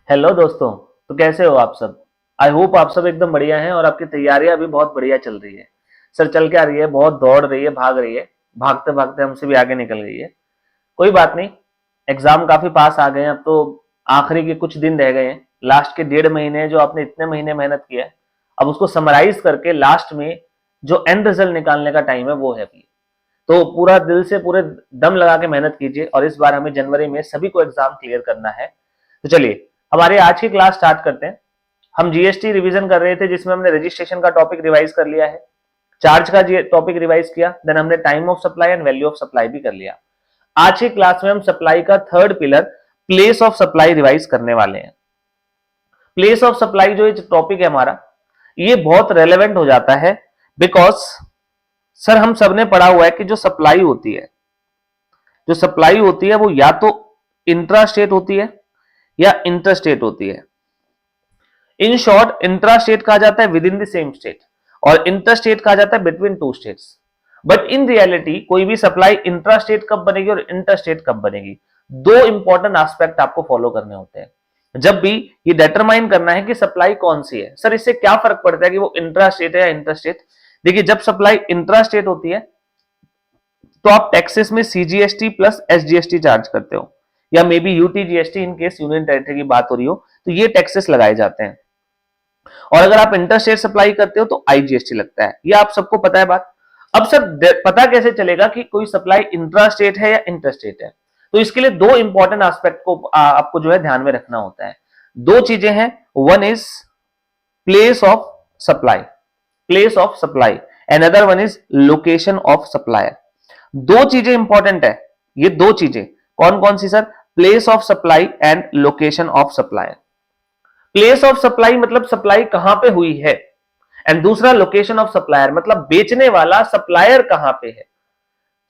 Hello दोस्तों। तो कैसे हो आप सब? आई होप आप सब एकदम बढ़िया हैं और आपकी तैयारियां भी बहुत बढ़िया चल रही है। सर चल क्या रही है? बहुत दौड़ रही है, भाग रही है। भागते भागते हमसे भी आगे निकल गई है। कोई बात नहीं। एग्जाम काफी पास आ गए हैं, अब तो आखिरी के कुछ दिन रह गए हैं। लास्ट के 1.5 महीने जो आपने इतने महीने मेहनत किया है, अब उसको समराइज करके लास्ट में जो एंड रिजल्ट निकालने का टाइम है वो है अभी। तो पूरा दिल से पूरे दम लगा के मेहनत कीजिए और इस बार हमें जनवरी में सभी को एग्जाम क्लियर करना है। तो चलिए हमारी आज की क्लास स्टार्ट करते हैं। हम जीएसटी रिवीजन कर रहे थे जिसमें हमने रजिस्ट्रेशन का टॉपिक रिवाइज कर लिया है, चार्ज का टॉपिक रिवाइज किया, देन हमने time of supply and value of supply भी कर लिया। आज की क्लास में हम सप्लाई का third pillar place of supply revise करने वाले हैं। प्लेस ऑफ सप्लाई जो टॉपिक है हमारा, ये बहुत रेलेवेंट हो जाता है बिकॉज सर हम सबने पढ़ा हुआ है कि जो सप्लाई होती है वो या तो इंट्रा स्टेट होती है या इंटर स्टेट होती है। इन शॉर्ट इंट्रा स्टेट कहा जाता है with in the same state और इंटर स्टेट कहा जाता है between two states. But in reality कोई भी सप्लाई इंट्रा स्टेट कब बनेगी और इंटर स्टेट कब बनेगी, दो इंपॉर्टेंट एस्पेक्ट आपको फॉलो करने होते हैं जब भी ये डिटरमाइन करना है कि सप्लाई कौन सी है। सर इससे क्या फर्क पड़ता है कि वो इंट्रा स्टेट है या इंटर स्टेट? देखिए जब सप्लाई इंट्रा स्टेट होती है तो आप टैक्सेस में सीजीएसटी प्लस एसजीएसटी चार्ज करते हो या may be UTGST in case union territory की बात हो रही हो, तो ये टैक्सेस लगाए जाते हैं। और अगर आप इंटर स्टेट सप्लाई करते हो तो आईजीएसटी लगता है। ये आप सबको पता है बात। अब सर पता कैसे चलेगा कि कोई सप्लाई इंट्रा स्टेट है या इंटर स्टेट है? तो इसके लिए दो इंपॉर्टेंट एस्पेक्ट को आपको जो है ध्यान में रखना होता है। दो चीजें हैं, one is place of supply, place of supply, and other one is location of supplier. दो चीजें इंपॉर्टेंट है। ये दो चीजें कौन कौन सी sir? Place of supply and location of supplier. Place of supply मतलब सप्लाई कहां पे हुई है, एंड दूसरा लोकेशन ऑफ सप्लायर मतलब बेचने वाला सप्लायर कहां पे है।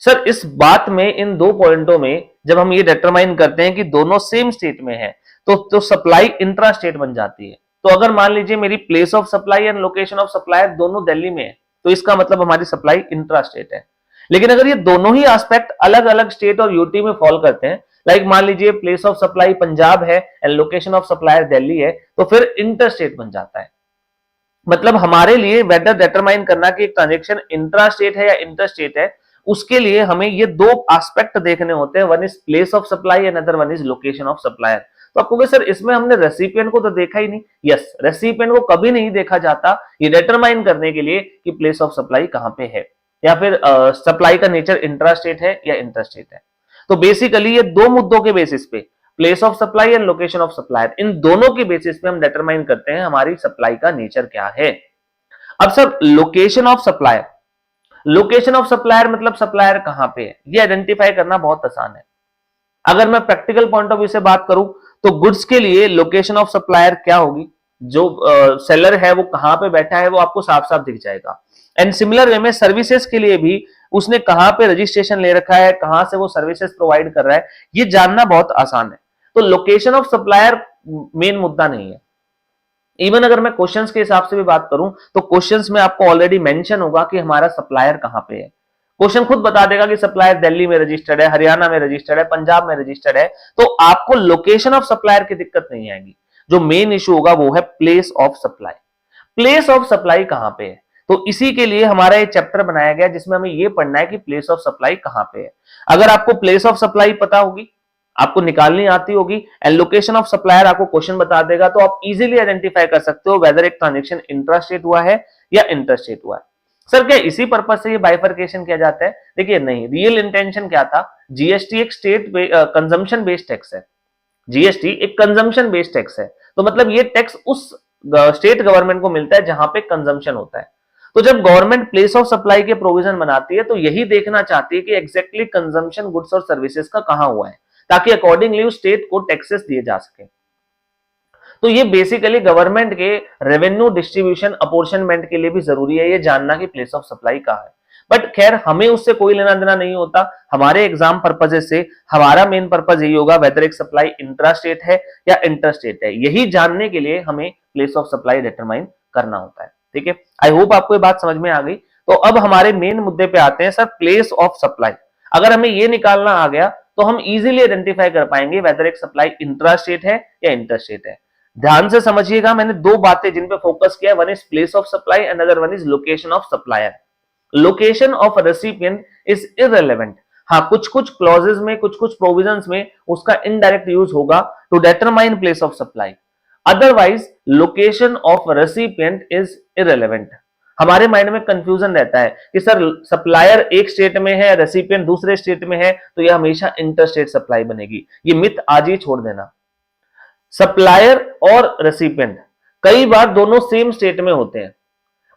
सर इस बात में, इन दो पॉइंटों में जब हम ये डिटरमाइन करते हैं कि दोनों सेम स्टेट में है तो सप्लाई इंट्रा स्टेट बन जाती है। तो अगर मान लीजिए मेरी place of supply and location of supplier दोनों दिल्ली में है तो इसका मतलब हमारी सप्लाई इंट्रा स्टेट है। लेकिन अगर ये दोनों ही एस्पेक्ट अलग अलग स्टेट और यूटी में फॉल करते हैं, लाइक मान लीजिए प्लेस ऑफ सप्लाई पंजाब है and location of supplier Delhi है, तो फिर इंटर स्टेट बन जाता है। मतलब हमारे लिए वेदर डिटरमाइन करना कि एक ट्रांजेक्शन इंट्रा स्टेट है या इंटर स्टेट है, उसके लिए हमें ये दो एस्पेक्ट देखने होते हैं, one is place of supply and other one is location of supplier. तो आप कहोगे सर इसमें हमने रेसिपिएंट को तो देखा ही नहीं। यस, रेसिपिएंट को कभी नहीं देखा जाता ये डिटरमाइन करने के लिए कि प्लेस ऑफ सप्लाई कहां पे है या फिर सप्लाई का नेचर इंट्रा स्टेट है या इंटर स्टेट है। तो बेसिकली ये दो मुद्दों के बेसिस पे, place of supply and location of supplier, इन दोनों के बेसिस पे हम डिटरमाइन करते हैं हमारी सप्लाई का नेचर क्या है। अब sir location of supplier, location of supplier मतलब सप्लायर कहां पे है, ये आइडेंटिफाई करना बहुत आसान है। अगर मैं प्रैक्टिकल पॉइंट ऑफ व्यू से बात करूं तो गुड्स के लिए लोकेशन ऑफ सप्लायर क्या होगी, जो सेलर है वो कहां पे बैठा है वो आपको साफ साफ दिख जाएगा। एंड सिमिलर वे में सर्विसेज के लिए भी उसने कहां पे रजिस्ट्रेशन ले रखा है, कहां से वो सर्विसेज प्रोवाइड कर रहा है, ये जानना बहुत आसान है। तो लोकेशन ऑफ सप्लायर मेन मुद्दा नहीं है। इवन अगर मैं क्वेश्चंस के हिसाब से भी बात करूं तो क्वेश्चंस में आपको ऑलरेडी मेंशन होगा कि हमारा सप्लायर कहां पे है। क्वेश्चन खुद बता देगा कि सप्लायर दिल्ली में रजिस्टर्ड है, हरियाणा में रजिस्टर्ड है, पंजाब में रजिस्टर्ड है, तो आपको लोकेशन ऑफ सप्लायर की दिक्कत नहीं आएगी। जो मेन इशू होगा वो है place of supply. Place of supply कहां पे है, तो इसी के लिए हमारा एक चैप्टर बनाया गया जिसमें हमें यह पढ़ना है कि प्लेस ऑफ सप्लाई कहां पे है। अगर आपको प्लेस ऑफ सप्लाई पता होगी, आपको निकालनी आती होगी, एंड लोकेशन ऑफ सप्लायर आपको क्वेश्चन बता देगा, तो आप इजीली आइडेंटिफाई कर सकते हो वेदर एक ट्रांजेक्शन इंट्रा स्टेट हुआ है या इंटर स्टेट हुआ है। सर क्या इसी पर्पज से ये बाइफर्केशन किया जाता है? देखिए नहीं, रियल इंटेंशन क्या था, जीएसटी एक स्टेट कंजम्पशन बेस्ड टैक्स है। जीएसटी एक कंजम्पशन बेस्ड टैक्स है, तो मतलब ये टैक्स उस स्टेट गवर्नमेंट को मिलता है जहां पे कंजम्पशन होता है। तो जब गवर्नमेंट प्लेस ऑफ सप्लाई के प्रोविजन बनाती है तो यही देखना चाहती है कि एग्जैक्टली कंजम्पशन गुड्स और सर्विसेज का कहां हुआ है, ताकि अकॉर्डिंगली उस स्टेट को टैक्सेस दिए जा सके। तो ये बेसिकली गवर्नमेंट के रेवेन्यू डिस्ट्रीब्यूशन अपोर्शनमेंट के लिए भी जरूरी है ये जानना कि प्लेस ऑफ सप्लाई कहां है। बट खैर हमें उससे कोई लेना देना नहीं होता। हमारे एग्जाम पर्पजेस से हमारा मेन पर्पज यही होगा वेदर एक सप्लाई इंट्रा स्टेट है या इंटर स्टेट है, यही जानने के लिए हमें प्लेस ऑफ सप्लाई डिटरमाइन करना होता है। ठीक है, आई होप आपको ये बात समझ में आ गई। तो अब हमारे मेन मुद्दे पे आते हैं सर, प्लेस ऑफ सप्लाई। अगर हमें ये निकालना आ गया तो हम इजीली आइडेंटिफाई कर पाएंगे वेदर एक सप्लाई इंट्रा स्टेट है या इंटर स्टेट है। ध्यान से समझिएगा, मैंने दो बातें जिन पे फोकस किया है, one is place of supply and other one is location of supplier. Location of recipient is irrelevant. हाँ, कुछ कुछ क्लॉजेस में, कुछ कुछ प्रोविजंस में उसका इनडायरेक्ट यूज होगा to determine place of supply, otherwise location of recipient is irrelevant. हमारे माइंड में कंफ्यूजन रहता है कि सर सप्लायर एक स्टेट में है, रेसिपिएंट दूसरे स्टेट में है, तो यह हमेशा इंटर स्टेट सप्लाई बनेगी। ये मिथ आज ही छोड़ देना। सप्लायर और रेसिपिएंट कई बार दोनों सेम स्टेट में होते हैं,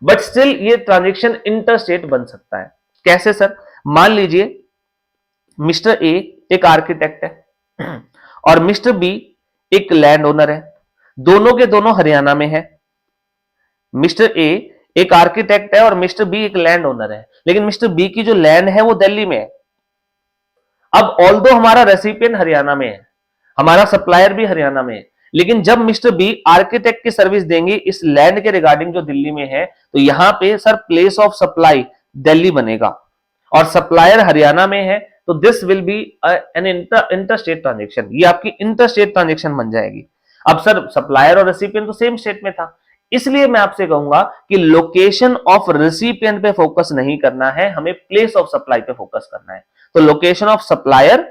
बट स्टिल ये ट्रांजेक्शन इंटर स्टेट बन सकता है। कैसे सर? मान लीजिए मिस्टर ए एक आर्किटेक्ट है और मिस्टर बी एक लैंड ओनर है, दोनों के दोनों हरियाणा में है। मिस्टर ए एक आर्किटेक्ट है और मिस्टर बी एक लैंड ओनर है, लेकिन मिस्टर बी की जो लैंड है वो दिल्ली में है। अब ऑल्दो हमारा रेसिपिएंट हरियाणा में है, हमारा सप्लायर भी हरियाणा में है, लेकिन जब मिस्टर बी आर्किटेक्ट की सर्विस देंगे इस लैंड के रिगार्डिंग जो दिल्ली में है, तो यहां पे sir place of supply Delhi बनेगा और सप्लायर हरियाणा में है, तो this will be an interstate transaction. ये आपकी इंटर स्टेट ट्रांजेक्शन बन जाएगी। अब सर सप्लायर और रेसिपिएंट तो सेम स्टेट में था, इसलिए मैं आपसे कहूंगा कि लोकेशन ऑफ रेसिपिएंट पे फोकस नहीं करना है, हमें प्लेस ऑफ सप्लाई पे फोकस करना है। तो location of supplier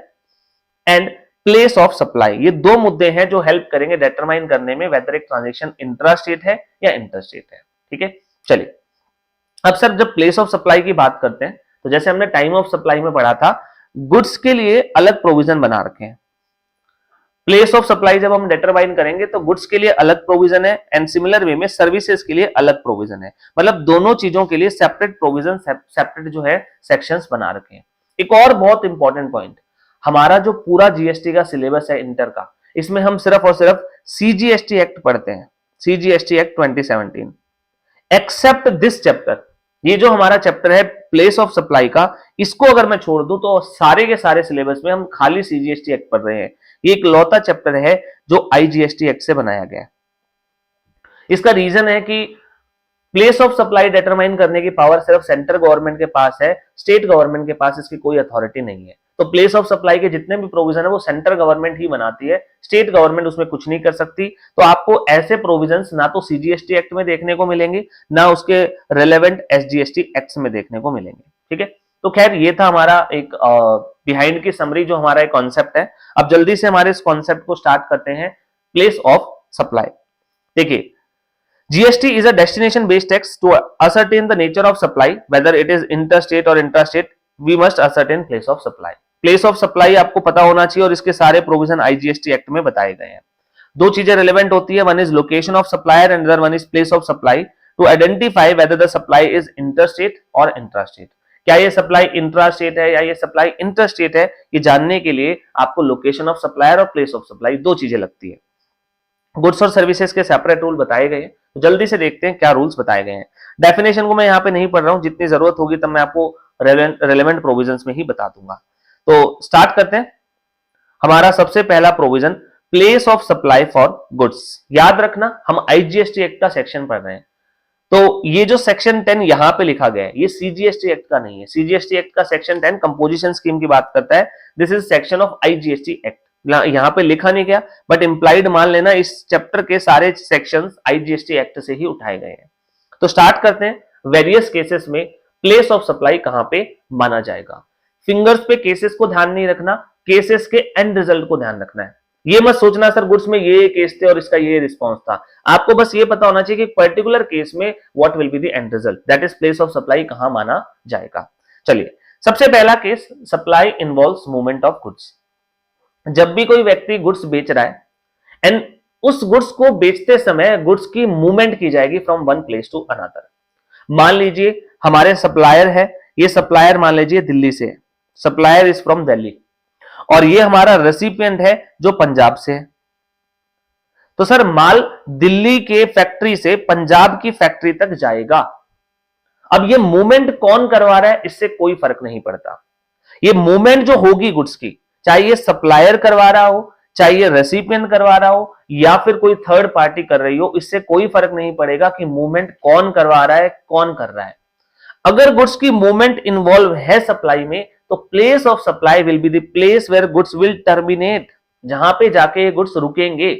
and place of supply, ये दो मुद्दे हैं जो हेल्प करेंगे डिटरमाइन करने में वेदर एक ट्रांजेक्शन इंट्रा स्टेट है या इंटर स्टेट है। ठीक है, चलिए अब सर जब प्लेस ऑफ सप्लाई की बात करते हैं, तो जैसे हमने टाइम ऑफ सप्लाई में पढ़ा था, गुड्स के लिए अलग प्रोविजन बना रखे हैं। प्लेस ऑफ सप्लाई जब हम डिटरमाइन करेंगे तो गुड्स के लिए अलग प्रोविजन है एंड सिमिलर वे में सर्विसेज के लिए अलग प्रोविजन है। मतलब दोनों चीजों के लिए सेपरेट प्रोविजन, सेपरेट जो है सेक्शंस बना रखे हैं। एक और बहुत इंपॉर्टेंट पॉइंट, हमारा जो पूरा जीएसटी का सिलेबस है इंटर का, इसमें हम सिर्फ और सिर्फ सीजीएसटी एक्ट पढ़ते हैं, सीजीएसटी एक्ट 2017, एक्सेप्ट दिस चैप्टर। ये जो हमारा चैप्टर है प्लेस ऑफ सप्लाई का, इसको अगर मैं छोड़ दूं तो सारे के सारे सिलेबस में हम खाली सीजीएसटी एक्ट पढ़ रहे हैं। ये एक लौता चैप्टर है जो आईजीएसटी एक्ट से बनाया गया है। इसका रीजन है कि प्लेस ऑफ सप्लाई डिटरमाइन करने की पावर सिर्फ सेंट्रल गवर्नमेंट के पास है, स्टेट गवर्नमेंट के पास इसकी कोई अथॉरिटी नहीं है। तो प्लेस ऑफ सप्लाई के जितने भी प्रोविजन है वो सेंट्रल गवर्नमेंट ही बनाती है, स्टेट गवर्नमेंट उसमें कुछ नहीं कर सकती। तो आपको ऐसे प्रोविजंस ना तो सीजीएसटी एक्ट में देखने को मिलेंगे, ना उसके रिलेवेंट एसजीएसटी एक्ट्स में देखने को मिलेंगे। ठीक है, तो खैर ये था हमारा एक बिहाइंड की समरी, जो हमारा एक कॉन्सेप्ट है। अब जल्दी से हमारे इस कॉन्सेप्ट को स्टार्ट करते हैं, प्लेस ऑफ सप्लाई। देखिए, GST is a destination based tax. To ascertain the nature of supply, whether it is interstate or intrastate, we must ascertain place of supply. Place of supply आपको पता होना चाहिए और इसके सारे प्रोविजन IGST एक्ट में बताए गए हैं। दो चीजें रिलेवेंट होती है, one is location of supplier and other one is place of supply, to identify whether the supply is interstate और इंट्रास्टेट। क्या ये सप्लाई इंट्रास्टेट है या ये सप्लाई इंटरस्टेट है, ये जानने के लिए आपको लोकेशन ऑफ सप्लायर और प्लेस ऑफ सप्लाई दो चीजें लगती है। गुड्स और सर्विसेज के सेपरेट रूल बताए गए हैं, तो जल्दी से देखते हैं क्या रूल्स बताए गए हैं। डेफिनेशन को मैं यहाँ पे नहीं पढ़ रहा हूँ, जितनी जरूरत होगी तब मैं आपको रेलेवेंट प्रोविजंस में ही बता दूंगा। तो स्टार्ट करते हैं। हमारा सबसे पहला provision, place of supply for goods. याद रखना हम आईजीएसटी एक्ट का सेक्शन पढ़ रहे हैं, तो ये जो सेक्शन 10 यहाँ पे लिखा गया है ये सीजीएसटी एक्ट का नहीं है। सीजीएसटी एक्ट का सेक्शन 10 कंपोजिशन स्कीम की बात करता है, this is section of IGST act. यहां पे लिखा नहीं गया, बट इंप्लाइड मान लेना इस चैप्टर के सारे सेक्शंस आईजीएसटी एक्ट से ही उठाए गए हैं। तो स्टार्ट करते हैं, वेरियस केसेस में प्लेस ऑफ सप्लाई कहां पे माना जाएगा। फिंगर्स पे केसेस को ध्यान नहीं रखना, केसेस के एंड रिजल्ट को ध्यान रखना है। ये मत सोचना सर गुड्स में ये केस थे और इसका ये रिस्पॉन्स था, आपको बस ये पता होना चाहिए कि पर्टिकुलर केस में what will be the end result, that is place of supply कहां माना जाएगा। चलिए, सबसे पहला case, supply involves movement of goods. जब भी कोई व्यक्ति गुड्स बेच रहा है एंड उस गुड्स को बेचते समय गुड्स की मूवमेंट की जाएगी from one place to another. मान लीजिए हमारे सप्लायर है, ये सप्लायर मान लीजिए दिल्ली से है, सप्लायर इज फ्रॉम दिल्ली, और ये हमारा रेसिपिएंट है जो पंजाब से है। तो सर माल दिल्ली के फैक्ट्री से पंजाब की फैक्ट्री तक जाएगा। अब ये मूवमेंट कौन करवा रहा है इससे कोई फर्क नहीं पड़ता। ये मूवमेंट जो होगी गुड्स की, चाहे ये सप्लायर करवा रहा हो, चाहे ये रेसिपिएंट करवा रहा हो, या फिर कोई थर्ड पार्टी कर रही हो, इससे कोई फर्क नहीं पड़ेगा कि मूवमेंट कौन करवा रहा है, कौन कर रहा है। अगर गुड्स की मूवमेंट इन्वॉल्व है सप्लाई में, तो place of supply will be the place where goods will terminate, जहां पे जाके गुड्स रुकेंगे।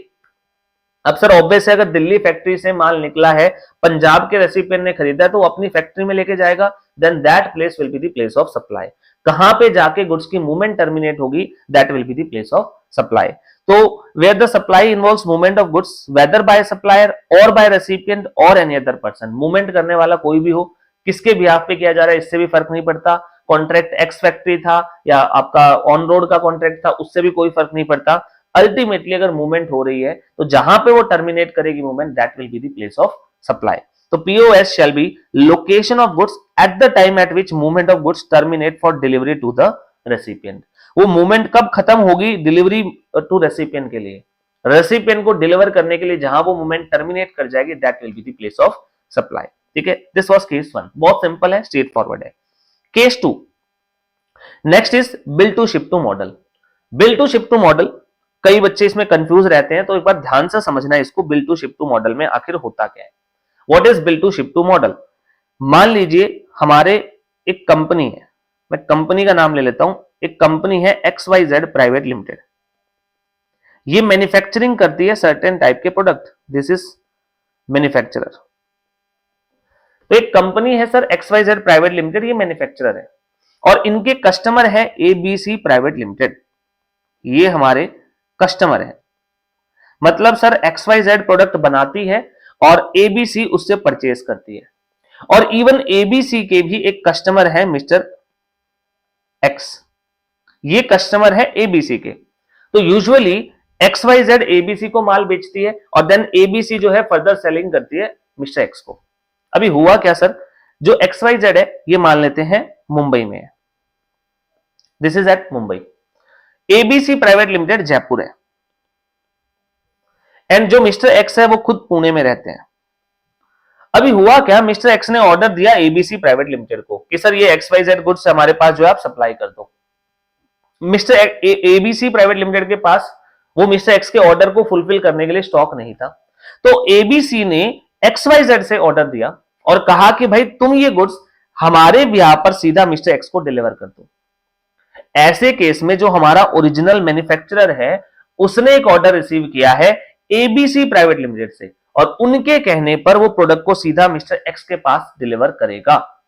अब सर ऑब्वियस है, अगर दिल्ली फैक्ट्री से माल निकला है, पंजाब के रेसिपिएंट ने खरीदा है, तो वो अपनी फैक्ट्री में लेके जाएगा, then that place will be the place of supply. कहां पे जाके गुड्स की मूवमेंट टर्मिनेट होगी, that will be the place of supply. तो where the supply involves movement of goods whether by supplier और बाय रेसिपिएंट और any other person, movement करने वाला कोई भी हो, किसके बिहाफ पे किया जा रहा है इससे भी फर्क नहीं पड़ता, कॉन्ट्रैक्ट एक्स फैक्ट्री था या आपका ऑन रोड का कॉन्ट्रैक्ट था, उससे भी कोई फर्क नहीं पड़ता। अल्टीमेटली अगर मूवमेंट हो रही है तो जहां पे वो टर्मिनेट करेगी movement, that will be the place of supply. तो POS shall be location of goods at the time at which movement of goods terminate for delivery to the recipient. वो मूवमेंट कब खत्म होगी डिलीवरी टू रेसिपिएंट के लिए, recipient को deliver करने के लिए जहां वो मूवमेंट टर्मिनेट कर जाएगी, that will be the place of supply. ठीक है, दिस वाज केस 1, बहुत सिंपल है, स्ट्रेट फॉरवर्ड है। Case 2, next is bill to ship to model. Bill to ship to model, कई बच्चे इसमें कंफ्यूज रहते हैं, तो एक बार ध्यान से समझना है इसको, bill to ship to model में आखिर होता क्या है। What is bill to ship to model? मान लीजिए हमारे एक कंपनी है, मैं कंपनी का नाम ले लेता हूं, एक कंपनी है XYZ प्राइवेट लिमिटेड, ये मैन्युफैक्चरिंग करती है सर्टेन टाइप के प्रोडक्ट, दिस इज मैन्युफैक्चरर। तो एक कंपनी है सर XYZ प्राइवेट लिमिटेड, ये मैन्युफैक्चरर है और इनके कस्टमर है ABC प्राइवेट लिमिटेड, ये हमारे कस्टमर है। मतलब सर XYZ प्रोडक्ट बनाती है और ABC उससे परचेज करती है, और इवन ABC के भी एक कस्टमर है मिस्टर X, ये कस्टमर है ABC के। तो यूजुअली XYZ ABC को माल बेचती है और देन ABC जो है फर्दर सेलिंग करती है मिस्टर X को। अभी हुआ क्या सर, जो XYZ है ये मान लेते हैं मुंबई में है, this is at Mumbai, ABC private limited Jaipur है, एंड जो मिस्टर एक्स है वो खुद पुणे में रहते हैं। अभी हुआ क्या, मिस्टर एक्स ने ऑर्डर दिया ABC प्राइवेट लिमिटेड को कि सर ये XYZ गुड्स हमारे पास जो है आप सप्लाई कर दो। मिस्टर ABC प्राइवेट लिमिटेड के पास वो मिस्टर एक्स के ऑर्डर को फुलफिल करने के लिए स्टॉक नहीं था, तो ABC ने XYZ से ऑर्डर दिया और कहा कि भाई तुम ये गुड्स हमारे बिहार पर सीधा मिस्टर एक्स को डिलीवर कर दो। ऐसे केस में जो हमारा ओरिजिनल मैन्युफैक्चरर है उसने एक ऑर्डर रिसीव किया है ABC प्राइवेट लिमिटेड से और उनके कहने पर वो प्रोडक्ट को सीधा मिस्टर एक्स के पास डिलीवर करेगा।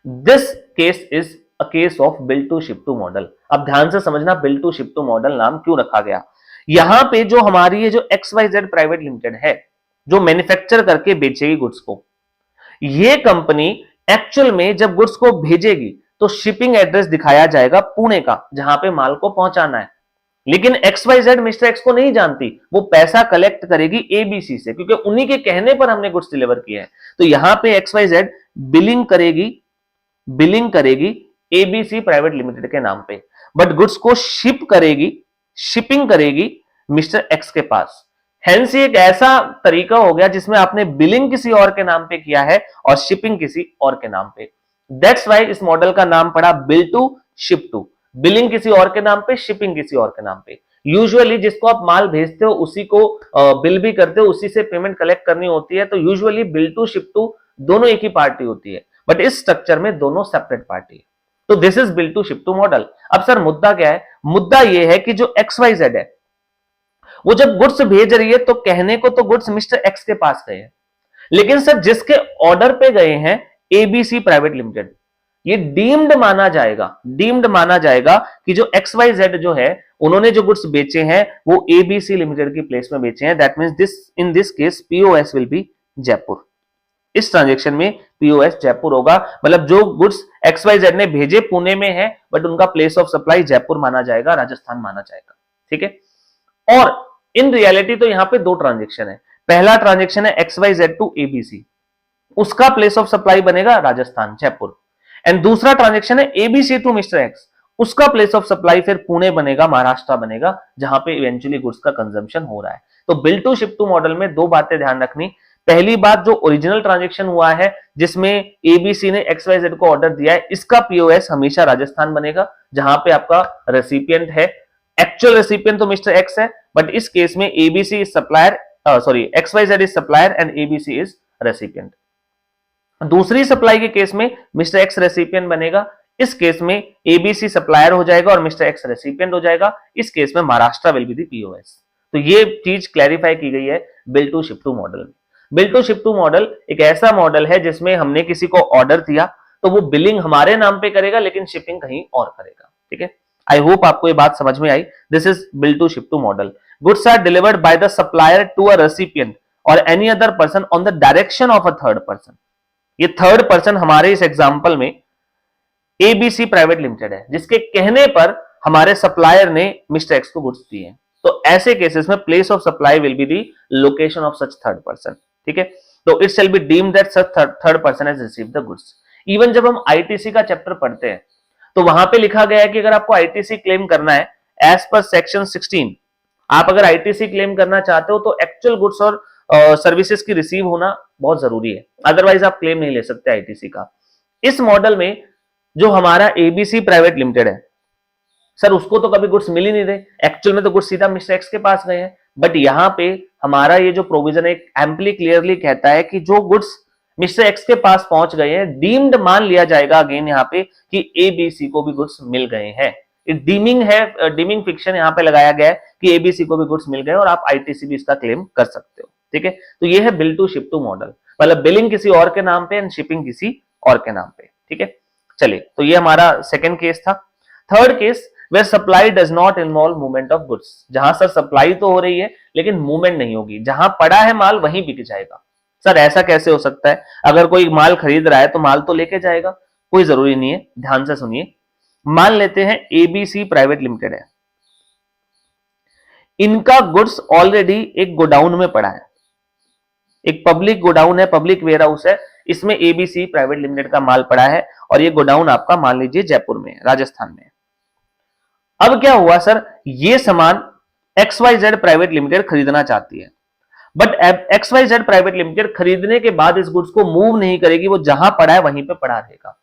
This case is a case of bill to ship to model. अब ध्यान से समझना bill to ship to model नाम क्यों रखा गया। यहां पे जो हमारी ये जो XYZ प्राइवेट लिमिटेड है जो मैन्युफैक्चर करके बेचेगी गुड्स को, ये कंपनी एक्चुअल में जब गुड्स को भेजेगी तो शिपिंग एड्रेस दिखाया जाएगा पुणे का जहां पे माल को पहुंचाना है, लेकिन XYZ मिस्टर एक्स को नहीं जानती, वो पैसा कलेक्ट करेगी ABC से क्योंकि उन्हीं के कहने पर हमने गुड्स डिलीवर किए हैं। तो यहां पे XYZ बिलिंग करेगी ABC प्राइवेट लिमिटेड के नाम पे, बट गुड्स को शिपिंग करेगी मिस्टर एक्स के पास। हेंस एक ऐसा तरीका हो गया जिसमें आपने बिलिंग किसी और के नाम पे किया है और शिपिंग किसी और के नाम पे। दैट्स वाई इस मॉडल का नाम पड़ा bill to ship to, billing किसी और के नाम पे, शिपिंग किसी और के नाम पे। यूजुअली जिसको आप माल भेजते हो उसी को बिल भी करते हो, उसी से पेमेंट कलेक्ट करनी होती है, तो usually bill to ship to दोनों एक ही पार्टी होती है, बट इस स्ट्रक्चर में दोनों सेपरेट पार्टी है। तो this is bill to ship to model. अब सर मुद्दा क्या है, मुद्दा यह है कि जो XYZ है वो जब गुड्स भेज रही है तो कहने को तो गुड्स मिस्टर एक्स के पास गए हैं, लेकिन सर जिसके ऑर्डर पे गए हैं ABC प्राइवेट लिमिटेड, ये डीम्ड माना जाएगा कि जो XYZ जो है उन्होंने जो गुड्स बेचे हैं वो ABC लिमिटेड की प्लेस में बेचे हैं। That means in this case POS will be Jaipur. इस ट्रांजैक्शन में POS जयपुर होगा, मतलब जो गुड्स XYZ ने भेजे पुणे में है बट उनका प्लेस ऑफ सप्लाई जयपुर माना जाएगा, राजस्थान माना जाएगा। ठीक है, और इन रियलिटी तो यहां पे दो ट्रांजैक्शन है। पहला ट्रांजैक्शन है XYZ टू ABC, उसका प्लेस ऑफ सप्लाई बनेगा राजस्थान जयपुर, एंड दूसरा ट्रांजैक्शन है ABC टू मिस्टर एक्स, उसका प्लेस ऑफ सप्लाई फिर पुणे बनेगा, महाराष्ट्र बनेगा, जहां पे इवेंचुअली गुड्स का कंजम्पशन हो रहा है। तो bill to ship to model में दो बातें ध्यान रखनी। पहली बात, जो ओरिजिनल ट्रांजैक्शन हुआ है जिसमें ABC ने XYZ को ऑर्डर दिया है, इसका POS हमेशा राजस्थान बनेगा जहां पे आपका रेसिपिएंट है, एक्चुअल रेसिपिएंट तो मिस्टर एक्स है, बट इस केस में ABC is supplier, XYZ is supplier and ABC is recipient. दूसरी सप्लाई के केस में मिस्टर एक्स रेसिपिएंट बनेगा, इस केस में ABC सप्लायर हो जाएगा और मिस्टर एक्स रेसिपिएंट हो जाएगा। इस केस में Maharashtra will be the POS। तो ये चीज क्लैरिफाई की गई है bill to ship to model में। Bill to ship to model एक ऐसा मॉडल है जिसमें हमने किसी को ऑर्डर दिया तो वो बिलिंग हमारे नाम पे करेगा लेकिन शिपिंग कहीं और करेगा। ठीक है, आई होप आपको ये बात समझ में आई। This is bill to ship to model. Goods are delivered by the supplier to a recipient और any other person on the direction of a third person. ये थर्ड पर्सन हमारे इस एग्जांपल में एबीसी प्राइवेट लिमिटेड है, जिसके कहने पर हमारे सप्लायर ने मिस्टर एक्स को गुड्स दिए। तो ऐसे केसेस में place of supply will be the location of such third person. ठीक है, तो it shall be deemed that such third person has received the goods. Even जब हम आईटीसी का चैप्टर पढ़ते हैं तो वहां पे लिखा गया है कि अगर आपको आईटीसी क्लेम करना है एज पर सेक्शन 16, आप अगर आईटीसी क्लेम करना चाहते हो तो एक्चुअल गुड्स और सर्विसेज की रिसीव होना बहुत जरूरी है, अदरवाइज आप क्लेम नहीं ले सकते आईटीसी का। इस मॉडल में जो हमारा एबीसी प्राइवेट लिमिटेड है सर, उसको तो कभी गुड्स मिल ही नहीं रहे, एक्चुअल में तो गुड्स सीधा मिस्टर एक्स के पास गए हैं। बट यहां पे हमारा ये जो प्रोविजन है एम्पली क्लियरली कहता है कि जो गुड्स मिस्टर एक्स के पास पहुंच गए हैं, डीम्ड मान लिया जाएगा अगेन यहाँ पे कि एबीसी को भी गुड्स मिल गए हैं। डीमिंग है, डीमिंग फिक्शन यहाँ पे लगाया गया है कि एबीसी को भी गुड्स मिल गए और आप आईटीसी भी इसका क्लेम कर सकते हो। ठीक है, तो ये है bill to ship to model, मतलब बिलिंग किसी और के नाम पे एंड शिपिंग किसी और के नाम पे। ठीक है, चलिए, तो ये हमारा सेकेंड केस था। Third case, where supply does not involve movement of goods, जहां सर सप्लाई तो हो रही है लेकिन मूवमेंट नहीं होगी, जहां पड़ा है माल वहीं बिक जाएगा। सर ऐसा कैसे हो सकता है? अगर कोई माल खरीद रहा है तो माल तो लेके जाएगा, कोई जरूरी नहीं है, ध्यान से सुनिए। मान लेते हैं एबीसी प्राइवेट लिमिटेड है, इनका गुड्स ऑलरेडी एक गोडाउन में पड़ा है, एक पब्लिक गोडाउन है, पब्लिक वेयर हाउस है, इसमें एबीसी प्राइवेट लिमिटेड का माल पड़ा है और ये गोडाउन आपका मान लीजिए जयपुर में है, राजस्थान में। अब क्या हुआ सर, ये सामान XYZ प्राइवेट लिमिटेड खरीदना चाहती है, बट XYZ प्राइवेट लिमिटेड खरीदने के बाद इस गुड्स को मूव नहीं करेगी, वो जहां पड़ा है वहीं पे पड़ा रहेगा।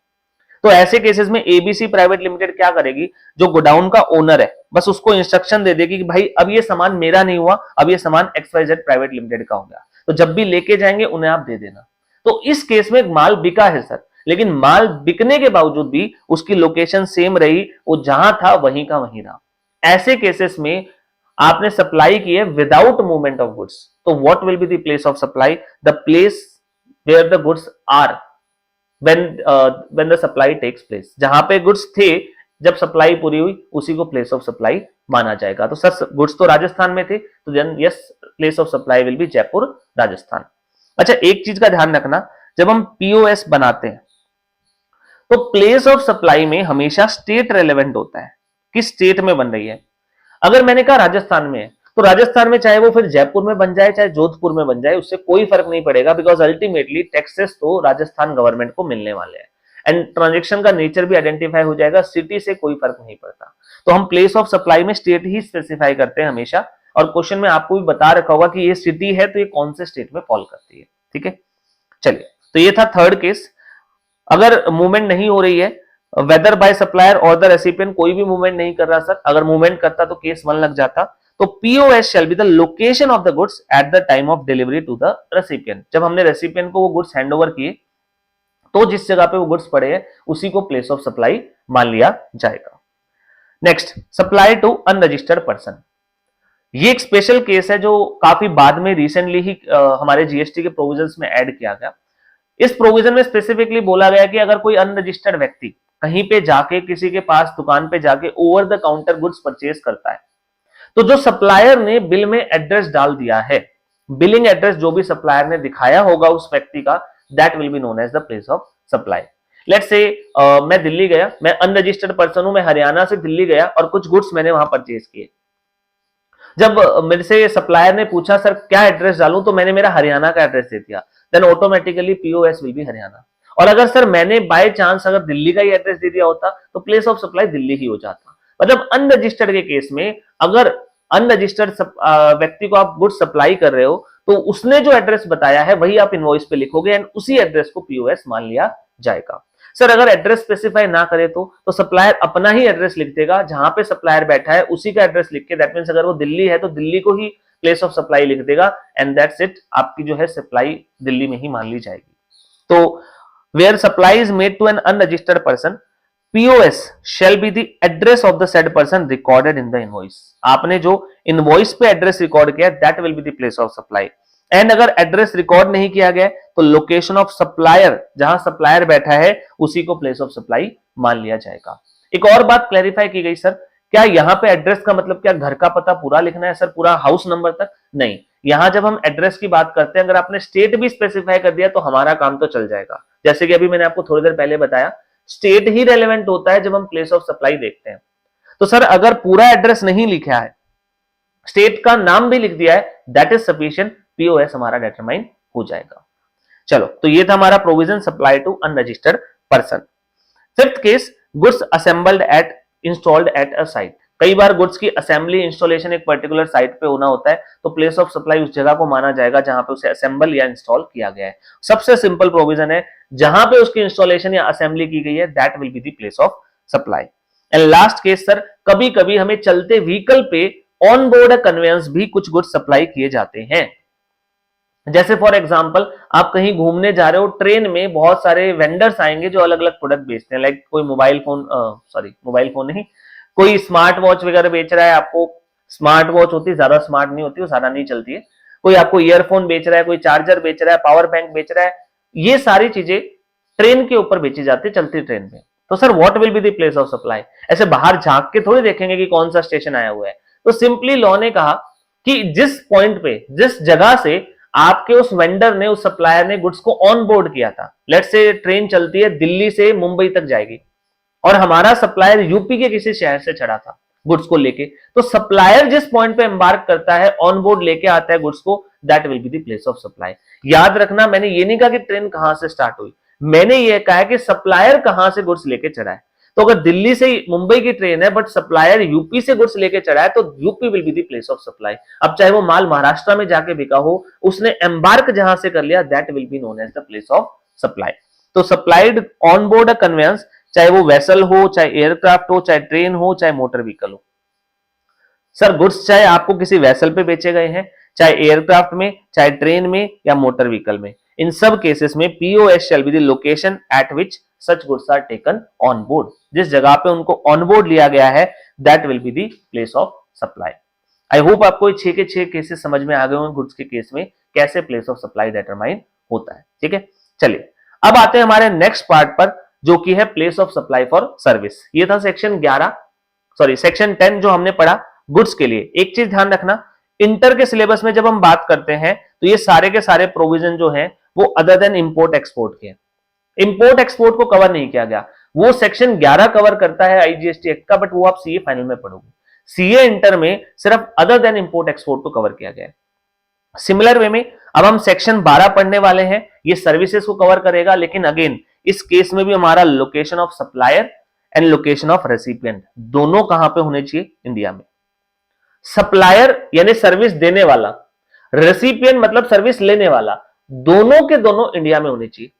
तो ऐसे केसेस में एबीसी प्राइवेट लिमिटेड क्या करेगी, जो गोडाउन का ओनर है बस उसको इंस्ट्रक्शन दे देगी कि भाई अब ये सामान मेरा नहीं हुआ, अब ये सामान XYZ प्राइवेट लिमिटेड का हो गया, तो जब भी लेके जाएंगे उन्हें आप दे देना। तो इस केस में माल बिका है सर, लेकिन माल बिकने के बावजूद भी उसकी लोकेशन सेम रही, वो जहां था वहीं का वहीं रहा। ऐसे केसेस में आपने सप्लाई की है विदाउट मूवमेंट ऑफ गुड्स, तो what will be the place of supply? The place where the goods are when the supply takes place, जहां पे गुड्स थे जब सप्लाई पूरी हुई उसी को प्लेस ऑफ सप्लाई माना जाएगा। तो सर गुड्स तो राजस्थान में थे, तो then yes, place of supply will be Jaipur Rajasthan. अच्छा, एक चीज का ध्यान रखना, जब हम पीओएस बनाते हैं तो प्लेस ऑफ सप्लाई में हमेशा स्टेट रेलेवेंट होता है, किस स्टेट में बन रही है। अगर मैंने कहा राजस्थान में है तो राजस्थान में चाहे वो फिर जयपुर में बन जाए चाहे जोधपुर में बन जाए, उससे कोई फर्क नहीं पड़ेगा, बिकॉज अल्टीमेटली टैक्सेस तो राजस्थान गवर्नमेंट को मिलने वाले हैं एंड ट्रांजेक्शन का नेचर भी आइडेंटिफाई हो जाएगा, सिटी से कोई फर्क नहीं पड़ता। तो हम प्लेस ऑफ सप्लाई में स्टेट ही स्पेसिफाई करते हैं हमेशा, और क्वेश्चन में आपको भी बता रखा होगा कि ये सिटी है तो ये कौन से स्टेट में फॉल करती है। ठीक है, चलिए, तो ये था थर्ड केस। अगर मूवमेंट नहीं हो रही है, वेदर बाय सप्लायर और द रेसिपिएंट, कोई भी मूवमेंट नहीं कर रहा सर, अगर मूवमेंट करता तो केस 1 लग जाता। तो POS shall be the location of the goods at the time of delivery to the recipient. जब हमने रेसिपिएंट को वो गुड्स हैंडओवर किए तो जिस जगह पे वो गुड्स पड़े हैं उसी को प्लेस ऑफ सप्लाई मान लिया जाएगा। Next, supply to unregistered person. ये एक स्पेशल केस है जो काफी बाद में रिसेंटली ही हमारे जीएसटी के प्रोविजंस में ऐड किया गया। इस प्रोविजन में स्पेसिफिकली बोला गया कि अगर कोई अनरजिस्टर्ड व्यक्ति कहीं पे जाके किसी के पास दुकान पे जाके over the counter goods purchase करता है, तो जो सप्लायर ने बिल में एड्रेस डाल दिया है, बिलिंग एड्रेस जो भी सप्लायर ने दिखाया होगा उस व्यक्ति का, that will be known as the place of supply. Let's say मैं दिल्ली गया, मैं अनरजिस्टर्ड पर्सन हूं, मैं हरियाणा से दिल्ली गया और कुछ गुड्स मैंने वहां परचेज किए। जब मेरे से सप्लायर ने पूछा सर क्या एड्रेस डालूं, तो मैंने मेरा हरियाणा का एड्रेस दे दिया, then automatically POS will be Haryana. और अगर सर मैंने बाय चांस अगर दिल्ली का ही एड्रेस दे दिया होता तो प्लेस ऑफ सप्लाई दिल्ली ही हो जाता। मतलब अनरजिस्टर्ड के केस में अगर अनरजिस्टर्ड व्यक्ति को आप गुड्स सप्लाई कर रहे हो तो उसने जो एड्रेस बताया है वही आप इनवॉइस पे लिखोगे एंड उसी एड्रेस को पीओएस मान लिया जाएगा। सर अगर एड्रेस स्पेसिफाई ना करे तो सप्लायर अपना ही एड्रेस लिख देगा, जहां पे सप्लायर बैठा है उसी का एड्रेस लिख के, दैट मींस अगर वो दिल्ली है तो दिल्ली को ही प्लेस ऑफ सप्लाई लिख देगा एंड दैट्स इट, आपकी जो है सप्लाई दिल्ली में ही मान ली जाएगी। तो where supply is made to an unregistered person, POS shall be the address of the said person recorded in the invoice. आपने जो इनवॉइस पे एड्रेस रिकॉर्ड किया that will be the place of supply. And अगर address record नहीं किया गया तो location of supplier, जहां सप्लायर बैठा है उसी को प्लेस ऑफ सप्लाई मान लिया जाएगा। एक और बात क्लैरिफाई की गई, सर क्या यहां पे एड्रेस का मतलब क्या घर का पता पूरा लिखना है सर, पूरा हाउस नंबर तक? नहीं, यहां जब हम एड्रेस की बात करते हैं अगर आपने स्टेट भी स्पेसिफाई कर दिया तो हमारा काम तो चल जाएगा। जैसे कि अभी मैंने आपको थोड़ी देर पहले बताया स्टेट ही रेलेवेंट होता है जब हम प्लेस ऑफ सप्लाई देखते हैं। तो सर अगर पूरा एड्रेस नहीं लिखा है, स्टेट का नाम भी लिख दिया है, दैट इज सफिशिएंट, पीओएस हमारा डिटरमाइन हो जाएगा। चलो, तो ये था हमारा provision supply to unregistered person. Fifth case, goods assembled at installed at a site. कई बार गुड्स की असेंबली इंस्टॉलेशन एक पर्टिकुलर साइट पे होना होता है, तो प्लेस ऑफ सप्लाई उस जगह को माना जाएगा जहां पे उसे असेंबल या इंस्टॉल किया गया है। सबसे सिंपल प्रोविजन है, जहां पे उसकी इंस्टॉलेशन या असेंबली की गई है that will be the place of supply. And last case sir, कभी कभी हमें चलते व्हीकल पे ऑन बोर्ड कन्वेंस भी कुछ गुड्स सप्लाई किए जाते हैं। जैसे फॉर एग्जांपल आप कहीं घूमने जा रहे हो, ट्रेन में बहुत सारे वेंडर्स आएंगे जो अलग अलग प्रोडक्ट बेचते हैं, लाइक कोई मोबाइल फोन नहीं, कोई स्मार्ट वॉच वगैरह बेच रहा है आपको। स्मार्ट वॉच होती है, ज्यादा स्मार्ट नहीं होती, वो ज्यादा नहीं चलती है। कोई आपको ईयरफोन बेच रहा है, कोई चार्जर बेच रहा है, पावर बैंक बेच रहा है। ये सारी चीजें ट्रेन के ऊपर बेची जाती है, चलती ट्रेन में। तो sir what will be the place of supply? ऐसे बाहर झांक के थोड़ी देखेंगे कि कौन सा स्टेशन आया हुआ है। तो सिंपली लॉ ने कहा कि जिस पॉइंट पे, जिस जगह से आपके उस वेंडर ने, उस सप्लायर ने गुड्स को ऑन बोर्ड किया था, लेट्स से ट्रेन चलती है दिल्ली से मुंबई तक जाएगी और हमारा सप्लायर यूपी के किसी शहर से चढ़ा था गुड्स को लेके, तो सप्लायर जिस पॉइंट पे एम्बार्क करता है, ऑन बोर्ड लेके आता है गुड्स को, that will be the place of supply. याद रखना, मैंने ये नहीं कहा कि ट्रेन कहां से स्टार्ट हुई, मैंने ये कहा है कि सप्लायर कहां से गुड्स लेके चढ़ा है। तो अगर दिल्ली से मुंबई की ट्रेन है बट सप्लायर यूपी से गुड्स लेके चढ़ा है तो UP will be the place of supply. अब चाहे वो माल महाराष्ट्र में जाके बिका हो, उसने एम्बार्क जहां से कर लिया, that will be known as the place of supply. तो supplied on board a conveyance, चाहे वो वेसल हो, चाहे एयरक्राफ्ट हो, चाहे ट्रेन हो, चाहे मोटर व्हीकल हो। सर गुड्स चाहे आपको किसी वेसल पे बेचे गए हैं, चाहे एयरक्राफ्ट में, चाहे ट्रेन में या मोटर व्हीकल में, इन सब केसेस में POS shall be the location at which such goods are taken on board. जिस जगह पे उनको ऑन बोर्ड लिया गया है that will be the place of supply. I hope आपको 6 के 6 केसेस समझ में आ गए होंगे गुड्स के केस में कैसे प्लेस ऑफ सप्लाई डिटरमाइन होता है। ठीक है, चलिए अब आते हैं हमारे नेक्स्ट पार्ट पर, जो कि है place of supply for service. ये था सेक्शन 10 जो हमने पढ़ा गुड्स के लिए। एक चीज ध्यान रखना, इंटर के सिलेबस में जब हम बात करते हैं तो ये सारे के सारे प्रोविजन जो हैं वो अदर देन इंपोर्ट एक्सपोर्ट के, इंपोर्ट एक्सपोर्ट को कवर नहीं किया गया। वो सेक्शन 11 कवर करता है आईजीएसटी एक्ट का, बट वो आप सीए फाइनल में पढ़ोगे। सीए इंटर में सिर्फ अदर देन इंपोर्ट एक्सपोर्ट को कवर किया गया है। सिमिलर वे में अब हम सेक्शन 12 पढ़ने वाले हैं, ये सर्विसेज को कवर करेगा, लेकिन अगेन इस केस में भी हमारा location of supplier and location of recipient दोनों कहां पे होने चाहिए? इंडिया में। सप्लायर यानी सर्विस देने वाला, रेसिपिएंट मतलब सर्विस लेने वाला, दोनों के दोनों इंडिया में होने चाहिए।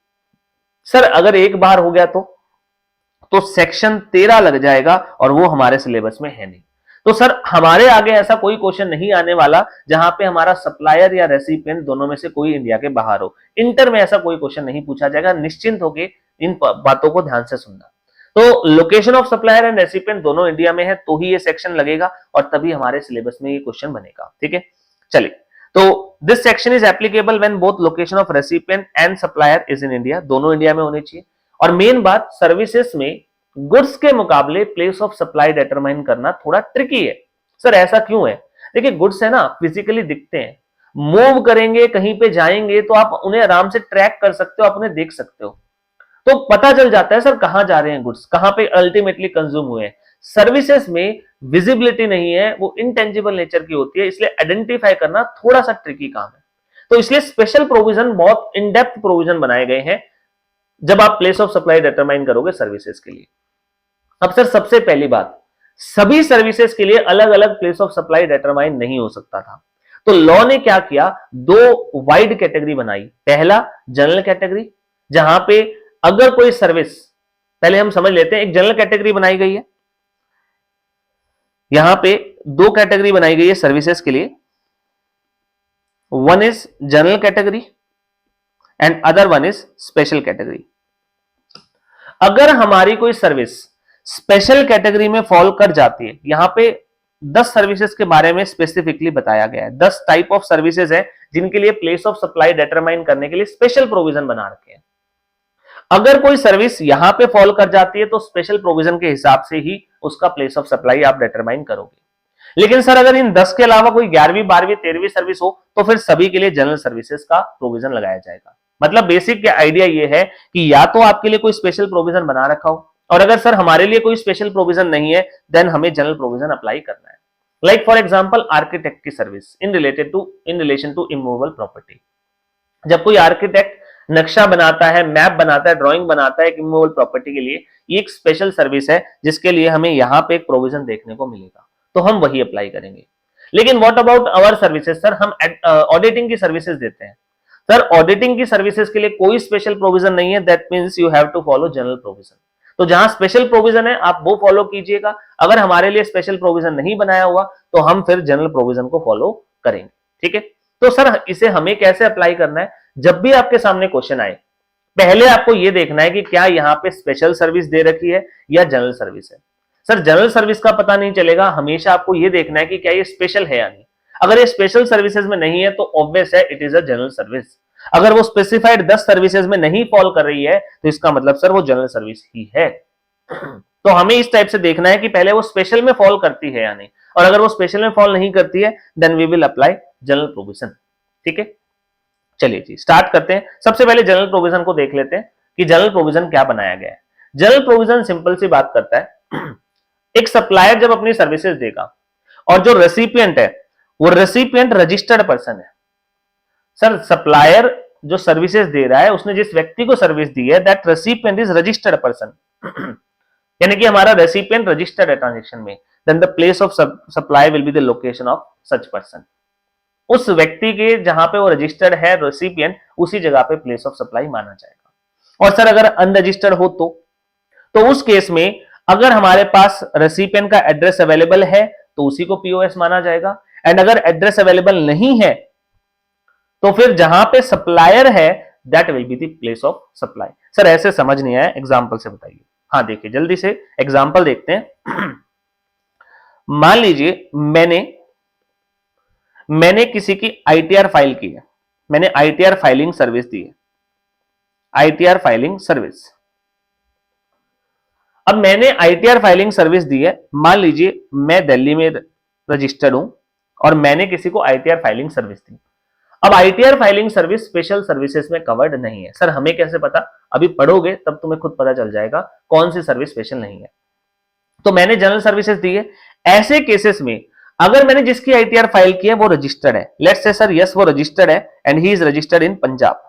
सर अगर एक बार हो गया तो सेक्शन 13 लग जाएगा और वो हमारे सिलेबस में है नहीं। तो सर हमारे आगे ऐसा कोई क्वेश्चन नहीं आने वाला जहां पे हमारा सप्लायर या रेसिपिएंट दोनों में से कोई इंडिया के बाहर हो। इंटर में ऐसा कोई क्वेश्चन नहीं पूछा जाएगा, निश्चिंत होके इन बातों को ध्यान से सुनना। तो location of supplier and recipient दोनों इंडिया में है तो ही ये सेक्शन लगेगा और तभी हमारे सिलेबस में ये क्वेश्चन बनेगा। ठीक है, चलिए, तो this section is applicable when both location of recipient and supplier is in India, दोनों इंडिया में होने चाहिए। और मेन बात, सर्विसेज में गुड्स के मुकाबले प्लेस ऑफ सप्लाई डिटरमाइन करना थोड़ा ट्रिकी है। सर ऐसा क्यों है? देखिए गुड्स है ना, फिजिकली दिखते हैं, मूव करेंगे, कहीं पे जाएंगे तो आप उन्हें आराम से ट्रैक कर सकते हो, आप उन्हें देख सकते हो, तो पता चल जाता है सर कहां जा रहे हैं गुड्स, कहां पे अल्टीमेटली कंज्यूम हुए हैं। सर्विसेज में विजिबिलिटी नहीं है, वो इनटेंजिबल नेचर की होती है, इसलिए आइडेंटिफाई करना थोड़ा सा ट्रिकी काम है। तो इसलिए स्पेशल प्रोविजन, बहुत इन डेप्थ प्रोविजन बनाए गए हैं जब आप प्लेस ऑफ सप्लाई डिटरमाइन करोगे सर्विसेज के लिए। अब सर सबसे पहली बात, सभी सर्विसेज के लिए अलग अलग प्लेस ऑफ सप्लाई डिटरमाइन नहीं हो सकता था, तो लॉ ने क्या किया, दो वाइड कैटेगरी बनाई। पहला जनरल कैटेगरी, जहां पे अगर कोई सर्विस, पहले हम समझ लेते हैं, एक जनरल कैटेगरी बनाई गई है, यहां पे दो कैटेगरी बनाई गई है सर्विसेज के लिए, one is general category and other one is special category. अगर हमारी कोई सर्विस स्पेशल कैटेगरी में फॉल कर जाती है। यहां पे 10 सर्विसेज के बारे में स्पेसिफिकली बताया गया है। 10 टाइप ऑफ सर्विसेज है जिनके लिए प्लेस ऑफ सप्लाई डिटरमाइन करने के लिए स्पेशल प्रोविजन बना रखे हैं। अगर कोई सर्विस यहां पे फॉल कर जाती है तो स्पेशल प्रोविजन के हिसाब से ही उसका प्लेस ऑफ सप्लाई आप डिटरमाइन करोगे। लेकिन सर अगर इन 10 के अलावा कोई 11वीं 12वीं 13वीं सर्विस हो तो फिर सभी के लिए जनरल सर्विसेज का प्रोविजन लगाया जाएगा। मतलब बेसिक आइडिया ये है कि या तो आपके लिए कोई स्पेशल प्रोविजन बना रखा हो, और अगर सर हमारे लिए कोई स्पेशल प्रोविजन नहीं है देन हमें जनरल प्रोविजन अप्लाई करना है। लाइक फॉर एग्जांपल आर्किटेक्ट की service in relation to immovable property. जब कोई आर्किटेक्ट नक्शा बनाता है, मैप बनाता है, ड्राइंग बनाता है इमूवेबल प्रॉपर्टी के लिए, ये एक स्पेशल सर्विस है जिसके लिए हमें यहां पे एक प्रोविजन देखने को मिलेगा, तो हम वही अप्लाई करेंगे। लेकिन what about our services, sir हम ऑडिटिंग की सर्विसेज देते हैं। सर ऑडिटिंग की सर्विसेज के लिए कोई स्पेशल प्रोविजन नहीं है, that means you have to follow general provision. तो जहां स्पेशल प्रोविजन है आप वो फॉलो कीजिएगा, अगर हमारे लिए स्पेशल प्रोविजन नहीं बनाया हुआ तो हम फिर जनरल प्रोविजन को फॉलो करेंगे। ठीक है, तो सर इसे हमें कैसे अप्लाई करना है? जब भी आपके सामने क्वेश्चन आए पहले आपको यह देखना है कि क्या यहां पे स्पेशल सर्विस दे रखी है या जनरल सर्विस है। सर जनरल सर्विस का पता नहीं चलेगा, हमेशा आपको यह देखना है कि क्या ये स्पेशल है या नहीं। अगर ये स्पेशल सर्विसेज में नहीं है तो ऑब्वियस है it is a general service. अगर वो स्पेसिफाइड 10 सर्विसेज में नहीं फॉल कर रही है तो इसका मतलब सर वो जनरल सर्विस ही है। तो हमें इस टाइप से देखना है कि पहले वो स्पेशल में फॉल करती है या नहीं, और अगर वो स्पेशल में फॉल नहीं करती है then we will apply general provision. ठीक है, चलिए जी स्टार्ट करते हैं। सबसे पहले जनरल प्रोविजन को देख लेते हैं कि जनरल प्रोविजन क्या बनाया गया है। जनरल प्रोविजन सिंपल सी बात करता है, एक सप्लायर जब अपनी सर्विसेज देगा और जो रेसिपिएंट है वो रेसिपिएंट रजिस्टर्ड पर्सन है। सर सप्लायर जो सर्विसेज दे रहा है उसने जिस व्यक्ति को सर्विस दी है that recipient is registered person, यानी कि हमारा रेसिपिएंट रजिस्टर्ड है ट्रांजैक्शन में, then the place of supply will be the location of such person. उस व्यक्ति के जहां पे वो रजिस्टर्ड है रेसिपिएंट उसी जगह पे प्लेस ऑफ सप्लाई माना जाएगा। और सर अगर अनरजिस्टर्ड हो तो उस केस में अगर हमारे पास रेसिपिएंट का एड्रेस अवेलेबल है तो उसी को पीओएस माना जाएगा, एंड अगर एड्रेस अवेलेबल नहीं है तो फिर जहां पे सप्लायर है that will be the place of supply. Sir ऐसे समझ नहीं आया, एग्जांपल से बताइए। हाँ देखिए जल्दी से एग्जांपल देखते हैं। मान लीजिए मैंने किसी की आईटीआर फाइल की है, मैंने आईटीआर फाइलिंग सर्विस दी है, आईटीआर फाइलिंग सर्विस। अब मैंने आईटीआर फाइलिंग सर्विस दी है, मान लीजिए मैं दिल्ली में रजिस्टर्ड हूं और मैंने किसी को आईटीआर फाइलिंग सर्विस दी। अब ITR filing service special services में कवर्ड नहीं है। सर हमें कैसे पता? अभी पढ़ोगे तब तुम्हें खुद पता चल जाएगा कौन सी सर्विस स्पेशल नहीं है। तो मैंने जनरल सर्विसेज दी है। ऐसे केसेस में अगर मैंने जिसकी आईटीआर फाइल की है वो रजिस्टर्ड है, लेट्स से सर यस वो रजिस्टर्ड है and he is registered in Punjab,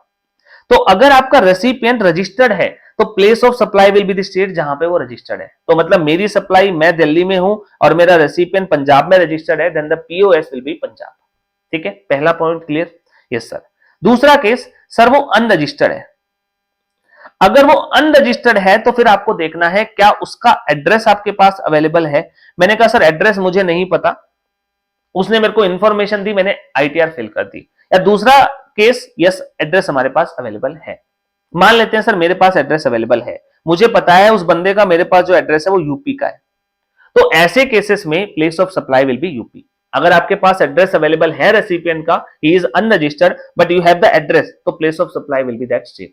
तो अगर आपका रेसिपिएंट रजिस्टर्ड है तो place of supply will be the state जहां पे वो रजिस्टर्ड है। तो मतलब मेरी सप्लाई मैं दिल्ली में हूं और मेरा रेसिपिएंट पंजाब में रजिस्टर्ड है, then the POS will be Punjab. ठीक है, पहला पॉइंट क्लियर? Yes sir. दूसरा केस, सर वो अनरजिस्टर्ड है। अगर वो अनरजिस्टर्ड है तो फिर आपको देखना है क्या उसका एड्रेस आपके पास अवेलेबल है। मैंने कहा सर एड्रेस मुझे नहीं पता, उसने मेरे को इंफॉर्मेशन दी, मैंने आईटीआर फिल कर दी। या दूसरा केस, यस एड्रेस हमारे पास अवेलेबल है। मान लेते हैं सर मेरे पास एड्रेस अवेलेबल है, मुझे पता है उस बंदे का मेरे पास जो एड्रेस है वो यूपी का है, तो ऐसे केसेस में place of supply will be UP. अगर आपके पास एड्रेस अवेलेबल है रेसिपिएंट का, he is unregistered but you have the address, तो place of supply will be that state.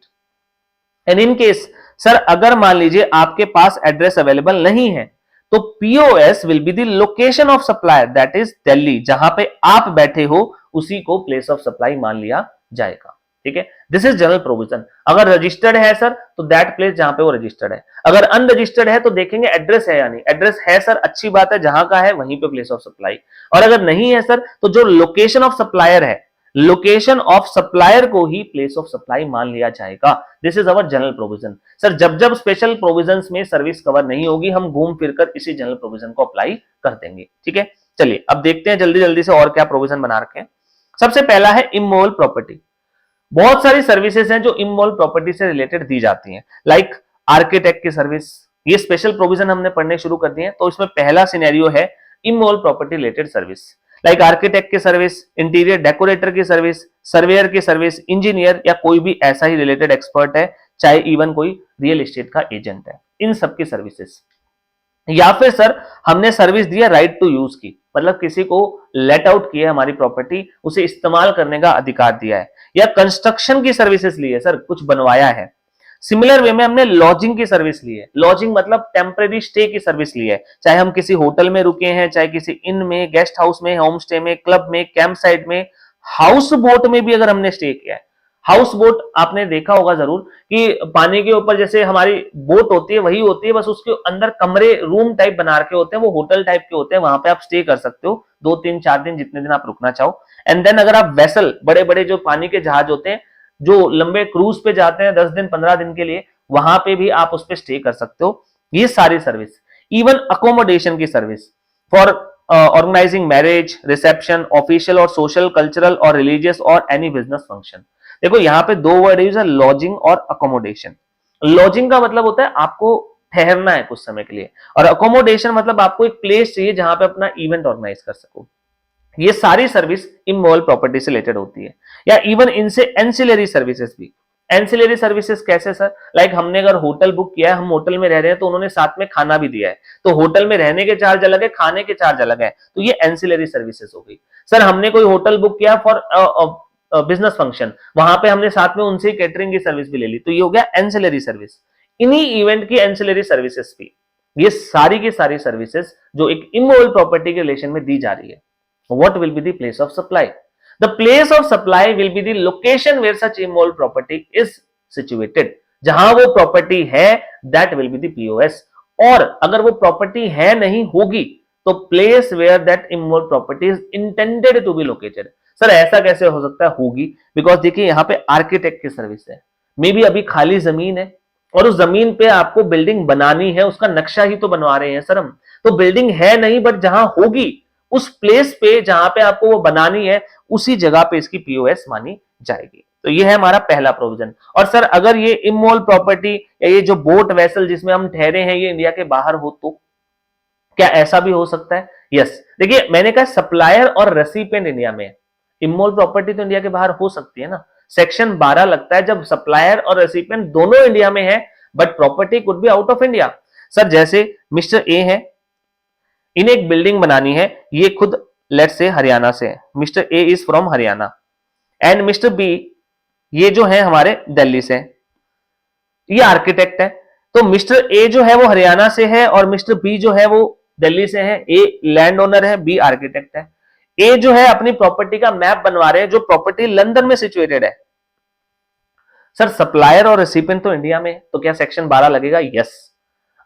And in case sir अगर मान लीजिए आपके पास एड्रेस अवेलेबल नहीं है तो POS will be the location of supplier, that is Delhi, जहां पे आप बैठे हो उसी को प्लेस ऑफ सप्लाई मान लिया जाएगा। ठीक है, दिस इज जनरल प्रोविजन। अगर रजिस्टर्ड है सर तो दैट प्लेस जहां पे वो रजिस्टर्ड है, अगर अनरजिस्टर्ड है तो देखेंगे एड्रेस है या नहीं। एड्रेस है सर अच्छी बात है, जहां का है वहीं पे प्लेस ऑफ सप्लाई, और अगर नहीं है सर तो जो लोकेशन ऑफ सप्लायर है, लोकेशन ऑफ सप्लायर को ही प्लेस ऑफ सप्लाई मान लिया जाएगा। This is our general provision. Sir जब जब स्पेशल प्रोविजंस में सर्विस कवर नहीं होगी हम घूम फिरकर इसी जनरल प्रोविजन को अप्लाई कर देंगे। ठीक है, चलिए अब देखते हैं जल्दी जल्दी से और क्या प्रोविजन बना रखे हैं। सबसे पहला है इमोवल प्रॉपर्टी। बहुत सारी सर्विसेज हैं जो इमोवल प्रॉपर्टी से रिलेटेड दी जाती हैं, लाइक आर्किटेक्ट की सर्विस। ये स्पेशल प्रोविजन हमने पढ़ने शुरू कर दिए हैं, तो इसमें पहला सिनेरियो है इमोवल property related service, like architect की सर्विस, इंटीरियर डेकोरेटर की सर्विस, सर्वेयर की सर्विस, इंजीनियर या कोई भी ऐसा ही रिलेटेड एक्सपर्ट है, चाहे इवन कोई रियल एस्टेट का एजेंट है, इन सब की सर्विसेज। या फिर सर हमने सर्विस दी है राइट टू यूज की, मतलब किसी को लेट आउट किया है हमारी प्रॉपर्टी, उसे इस्तेमाल करने का अधिकार दिया है, या कंस्ट्रक्शन की सर्विसेज ली है, सर कुछ बनवाया है। सिमिलर वे में हमने लॉजिंग की सर्विस ली है, लॉजिंग मतलब टेम्परेरी स्टे की सर्विस ली है, चाहे हम किसी होटल में रुके हैं, चाहे किसी इन में, गेस्ट हाउस में, होम स्टे में, क्लब में, कैंप साइट में, हाउस बोट में भी अगर हमने स्टे किया है। हाउस बोट आपने देखा होगा जरूर कि पानी के ऊपर जैसे हमारी बोट होती है वही होती है, बस उसके अंदर कमरे रूम टाइप बना के होते हैं, वो होटल टाइप के होते हैं, वहां पे आप स्टे कर सकते हो 2 3 4 दिन, जितने दिन आप रुकना चाहो। एंड देन अगर आप वेसल, बड़े बड़े जो पानी के जहाज होते हैं जो लंबे क्रूज पे जाते हैं 10 दिन 15 दिन के लिए, वहां पे भी आप उस पर स्टे कर सकते हो। ये सारी सर्विस, इवन अकोमोडेशन की service for organizing marriage, reception, official और सोशल, कल्चरल और रिलीजियस और एनी बिजनेस फंक्शन। देखो यहाँ पे दो वर्ड यूज है, लॉजिंग और अकोमोडेशन। लॉजिंग का मतलब होता है आपको ठहरना है कुछ समय के लिए, और अकोमोडेशन मतलब आपको एक प्लेस चाहिए जहां पे अपना इवेंट ऑर्गेनाइज कर सको। ये सारी सर्विस इमोरल प्रॉपर्टी से रिलेटेड होती है, या इवन इनसे एंसिलरी सर्विसेज भी। एंसिलरी सर्विसेज कैसे सर? लाइक हमने अगर होटल बुक किया है, हम होटल में रह रहे हैं, तो उन्होंने साथ में खाना भी दिया है, तो होटल में रहने के चार्ज अलग है, खाने के चार्ज अलग है, तो ये एंसिलरी सर्विसेज हो गई। सर हमने कोई होटल बुक किया फॉर बिजनेस फंक्शन, वहां पे हमने साथ में उनसे कैटरिंग की सर्विस भी ले ली, तो ये हो गया एंसिलरी सर्विस। इन्हीं इवेंट की एंसिलरी सर्विसेज भी, ये सारी की सारी सर्विसेज जो एक इमोरल प्रॉपर्टी के रिलेशन में दी जा रही है। What will be the place of supply? The place of supply will be the location where such immoral property is situated. जहां वो प्रॉपर्टी है, that will be the POS. और अगर वो प्रॉपर्टी है नहीं होगी, तो place where that immoral property is intended to be located. Sir ऐसा कैसे हो सकता है? होगी, बिकॉज देखिए यहाँ पे आर्किटेक्ट की सर्विस है, मे बी अभी खाली जमीन है और उस जमीन पे आपको बिल्डिंग बनानी है, उसका नक्शा ही तो बनवा रहे हैं सर हम, तो बिल्डिंग है नहीं, बट जहां होगी उस प्लेस पे जहां पे आपको वो बनानी है, उसी जगह पे इसकी पीओएस मानी जाएगी। तो ये है हमारा पहला प्रोविजन। और सर अगर ये इमोरल प्रॉपर्टी या ये जो बोट वेसल जिसमें हम ठहरे हैं ये इंडिया के बाहर हो, तो क्या ऐसा भी हो सकता है? यस। देखिए मैंने कहा सप्लायर और रेसिपिएंट इंडिया में है, इमोरल प्रॉपर्टी तो इंडिया के बाहर हो सकती है ना। सेक्शन 12 लगता है जब सप्लायर और रेसिपिएंट दोनों इंडिया में है, but property could be out of India. Sir जैसे मिस्टर ए है, इन्हें एक बिल्डिंग बनानी है, ये खुद लेट से हरियाणा से है, mister A is from Haryana, and mister B ये जो है हमारे दिल्ली से, ये आर्किटेक्ट है। तो मिस्टर ए जो है वो हरियाणा से है और मिस्टर बी जो है वो दिल्ली से है। ए लैंड ओनर है, बी आर्किटेक्ट है। ए जो है अपनी प्रॉपर्टी का मैप बनवा रहे हैं, जो प्रॉपर्टी लंदन में सिचुएटेड है। सर सप्लायर और रेसिपिएंट तो इंडिया में है, तो क्या सेक्शन 12 लगेगा? यस।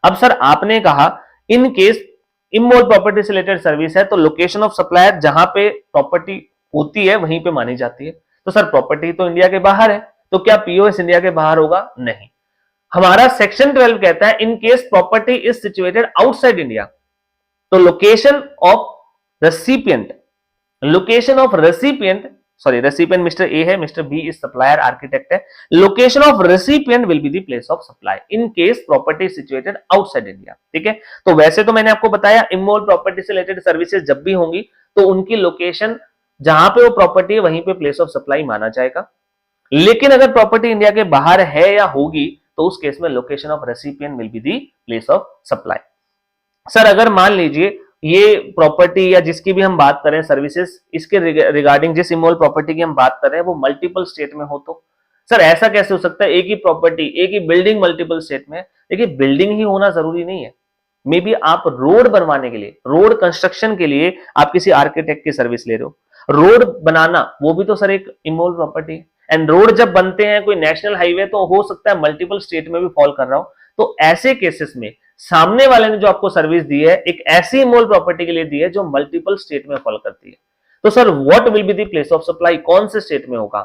अब सर आपने कहा इन केस इमोरल प्रॉपर्टी से रिलेटेड सर्विस है, तो लोकेशन ऑफ सप्लायर जहां पे प्रॉपर्टी होती है वहीं पे मानी जाती है। तो सर प्रॉपर्टी तो इंडिया के बाहर है, तो क्या पीओएस इंडिया के बाहर होगा? नहीं। हमारा सेक्शन 12 कहता है in case property is situated outside India, तो location of recipient, location of recipient, sorry recipient mister A है, mister B is supplier architect है, location of recipient will be the place of supply in case property situated outside India. ठीक है, तो वैसे तो मैंने आपको बताया इमोरल प्रॉपर्टी से रिलेटेड सर्विसेज जब भी होंगी तो उनकी लोकेशन जहां पे वो प्रॉपर्टी है वहीं पे प्लेस ऑफ सप्लाई माना जाएगा। लेकिन अगर प्रॉपर्टी इंडिया के बाहर है या होगी तो उस केस में location of recipient will be the place of supply. Sir अगर मान लीजिए ये प्रॉपर्टी या जिसकी भी हम बात करें सर्विसेज, इसके रिगार्डिंग जिस इमोरल प्रॉपर्टी की हम बात कर रहे हैं वो मल्टीपल स्टेट में हो, तो सर ऐसा कैसे हो सकता है? एक ही प्रॉपर्टी, एक ही बिल्डिंग मल्टीपल स्टेट में। देखिए बिल्डिंग ही होना जरूरी नहीं है, मे बी आप रोड बनवाने के लिए, रोड कंस्ट्रक्शन के लिए आप किसी आर्किटेक्ट की सर्विस ले रहे हो, रोड बनाना वो भी तो सर एक इमोरल प्रॉपर्टी है। एंड रोड जब बनते हैं कोई नेशनल हाईवे तो हो सकता है मल्टीपल स्टेट में भी फॉल कर रहा हो, तो ऐसे केसेस में सामने वाले ने जो आपको सर्विस दी है एक ऐसी इमोरल प्रॉपर्टी के लिए दी है जो मल्टीपल स्टेट में फॉल करती है, तो sir what will be the place of supply, कौन से स्टेट में होगा?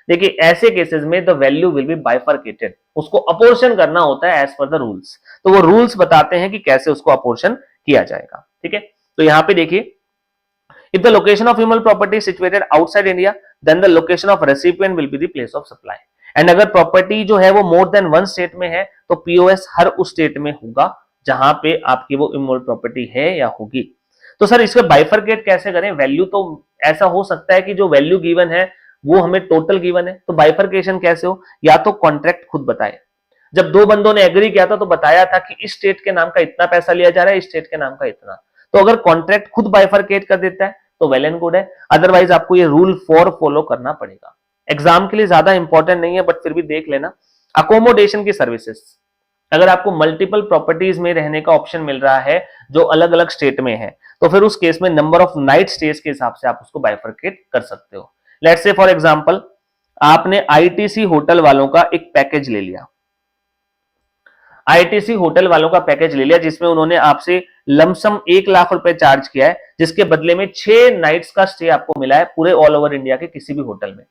देखिए ऐसे केसेस में the value will be bifurcated, उसको अपोर्शन करना होता है एज पर द रूल्स, तो वो रूल्स बताते हैं कि कैसे उसको अपोर्शन किया जाएगा। ठीक है, तो यहां पे देखिए if the location of immoral property is situated outside India then the location of recipient will be the place of supply, and अगर प्रॉपर्टी जो है वो मोर देन वन स्टेट में है तो पीओएस हर उस स्टेट में होगा जहां पे आपकी वो इमोरल प्रॉपर्टी है या होगी। तो सर इसको बाइफरकेट कैसे करें? वैल्यू तो ऐसा हो सकता है कि जो वैल्यू गिवन है वो हमें टोटल गिवन है, तो बाइफरकेशन कैसे हो? या तो कॉन्ट्रैक्ट खुद बताए, जब दो बंदों ने एग्री किया था तो बताया था कि इस स्टेट के नाम का इतना पैसा लिया जा रहा है, इस स्टेट के नाम का इतना। तो अगर कॉन्ट्रैक्ट खुद बाइफरकेट कर देता है तो वेल एंड गुड है, अदरवाइज आपको ये रूल 4 फॉलो करना पड़ेगा। एग्जाम के लिए ज्यादा इंपॉर्टेंट नहीं है बट फिर भी देख लेना। अकोमोडेशन की सर्विसेज, अगर आपको मल्टीपल प्रॉपर्टीज में रहने का ऑप्शन मिल रहा है जो अलग अलग स्टेट में है, तो फिर उस केस में नंबर ऑफ नाइट स्टेज के हिसाब से आप उसको बाइफरकेट कर सकते हो। लेट्स से फॉर एग्जांपल आपने आईटीसी होटल वालों का एक पैकेज ले लिया, आईटीसी होटल वालों का पैकेज ले लिया जिसमें उन्होंने आपसे लमसम 1 लाख रुपए चार्ज किया है, जिसके बदले में 6 नाइट्स का स्टे आपको मिला है पूरे ऑल ओवर इंडिया के किसी भी होटल में।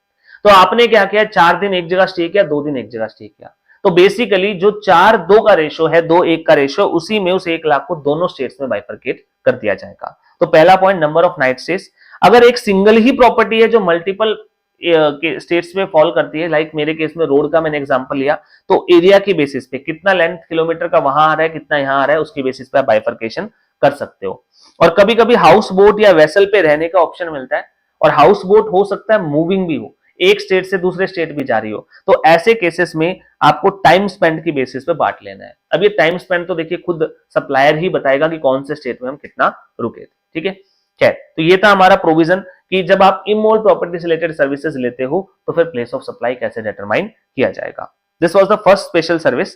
तो आपने क्या किया, 4 दिन एक जगह स्टे किया, 2 दिन एक जगह स्टे किया। तो बेसिकली जो 4-2 का रेशो है, 2-1 का रेशो, उसी में उस 1 लाख को दोनों स्टेट्स में बाइफरकेट कर दिया जाएगा। तो पहला point number of night stage. अगर एक सिंगल ही प्रॉपर्टी है जो मल्टीपल स्टेट्स में फॉल करती है, लाइक मेरे केस में रोड का मैंने एग्जांपल लिया, तो एरिया की बेसिस पे कितना लेंथ किलोमीटर का वहां आ रहा है, कितना यहां आ रहा है, उसकी बेसिस पे आप बाइफरकेशन कर सकते हो। और कभी कभी हाउस बोट या वेसल पे रहने का ऑप्शन मिलता है, और हाउस बोट हो सकता है मूविंग भी हो, एक स्टेट से दूसरे स्टेट भी जा रही हो, तो ऐसे केसेस में आपको टाइम स्पेंड की बेसिस पे बांट लेना है। अब ये टाइम स्पेंड तो देखिए खुद सप्लायर ही बताएगा कि कौन से स्टेट में हम कितना रुके थे, ठीक है। खैर, तो ये था हमारा प्रोविजन कि जब आप इमोल प्रॉपर्टी से रिलेटेड सर्विसेज लेते हो तो फिर प्लेस ऑफ सप्लाई कैसे डिटरमाइन किया जाएगा। This was the first special service.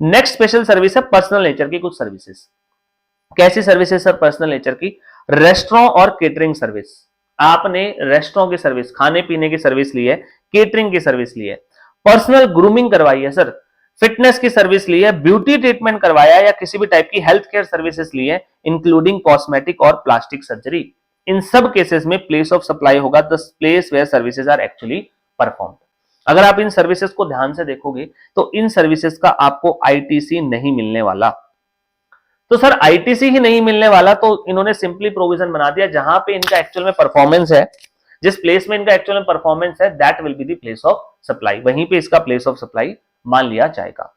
Next special service है पर्सनल नेचर की कुछ सर्विसेज। कैसी सर्विसेज सर पर्सनल नेचर की? रेस्टोरेंट और केटरिंग सर्विस। आपने रेस्टोरेंट की सर्विस, खाने पीने की सर्विस ली है, केटरिंग की सर्विस ली है, पर्सनल ग्रूमिंग करवाई है सर, फिटनेस की सर्विस ली है, ब्यूटी ट्रीटमेंट करवाया या किसी भी टाइप की हेल्थ केयर सर्विसेज ली है, इंक्लूडिंग कॉस्मेटिक और प्लास्टिक सर्जरी। इन सब केसेस में प्लेस ऑफ सप्लाई होगा the place where services are actually performed. अगर आप इन सर्विसेज को ध्यान से देखोगे तो इन सर्विसेज का आपको आईटीसी नहीं मिलने वाला। तो सर आईटीसी ही नहीं मिलने वाला, तो इन्होंने सिंपली प्रोविजन बना दिया जहां पे इनका एक्चुअल में परफॉर्मेंस है, जिस प्लेस में इनका एक्चुअल में परफॉर्मेंस है, that will be the place of supply, वहीं पे इसका प्लेस ऑफ सप्लाई मान लिया जाएगा।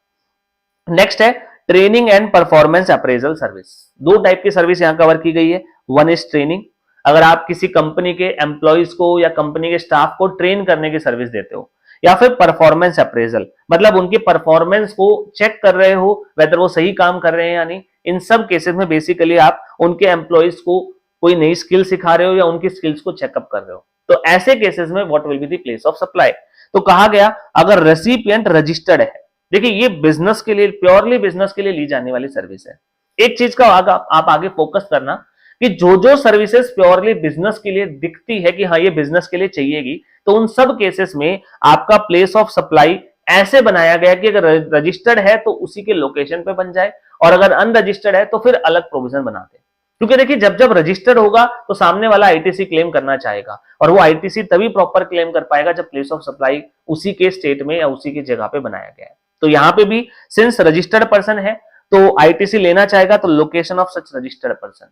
नेक्स्ट है training and performance appraisal service. दो टाइप की सर्विस यहां कवर की गई है। वन इज ट्रेनिंग, अगर आप किसी कंपनी के एम्प्लॉइज को या कंपनी के स्टाफ को ट्रेन करने की सर्विस देते हो, या फिर परफॉर्मेंस अप्रेजल, मतलब उनकी परफॉर्मेंस को चेक कर रहे हो वेदर वो सही काम कर रहे हैं या नहीं। इन सब केसेस में बेसिकली आप उनके एम्प्लॉइज को कोई नई स्किल सिखा रहे हो या उनकी स्किल्स को चेकअप कर रहे हो, तो ऐसे केसेस में what will be the place of supply. तो कहा गया अगर रेसिपिएंट रजिस्टर्ड है, देखिए ये बिजनेस के लिए, प्योरली बिजनेस के लिए ली जाने वाली सर्विस है। एक चीज का आप आगे फोकस करना कि जो जो सर्विसेज प्योरली बिजनेस के लिए दिखती है कि हाँ ये बिजनेस के लिए चाहिएगी, तो उन सब केसेस में आपका प्लेस ऑफ सप्लाई ऐसे बनाया गया कि अगर रजिस्टर्ड है तो उसी के लोकेशन पे बन जाए, और अगर अनरजिस्टर्ड है तो फिर अलग प्रोविजन बनाते हैं। क्योंकि देखिए जब जब रजिस्टर्ड होगा तो सामने वाला आईटीसी क्लेम करना चाहेगा, और वो आईटीसी तभी प्रॉपर क्लेम कर पाएगा जब प्लेस ऑफ सप्लाई उसी के स्टेट में या उसी की जगह पे बनाया गया है। तो यहां पे भी सिंस रजिस्टर्ड पर्सन है तो आईटीसी लेना चाहेगा तो location of such registered person,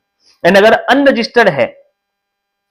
and अगर अनरजिस्टर्ड है,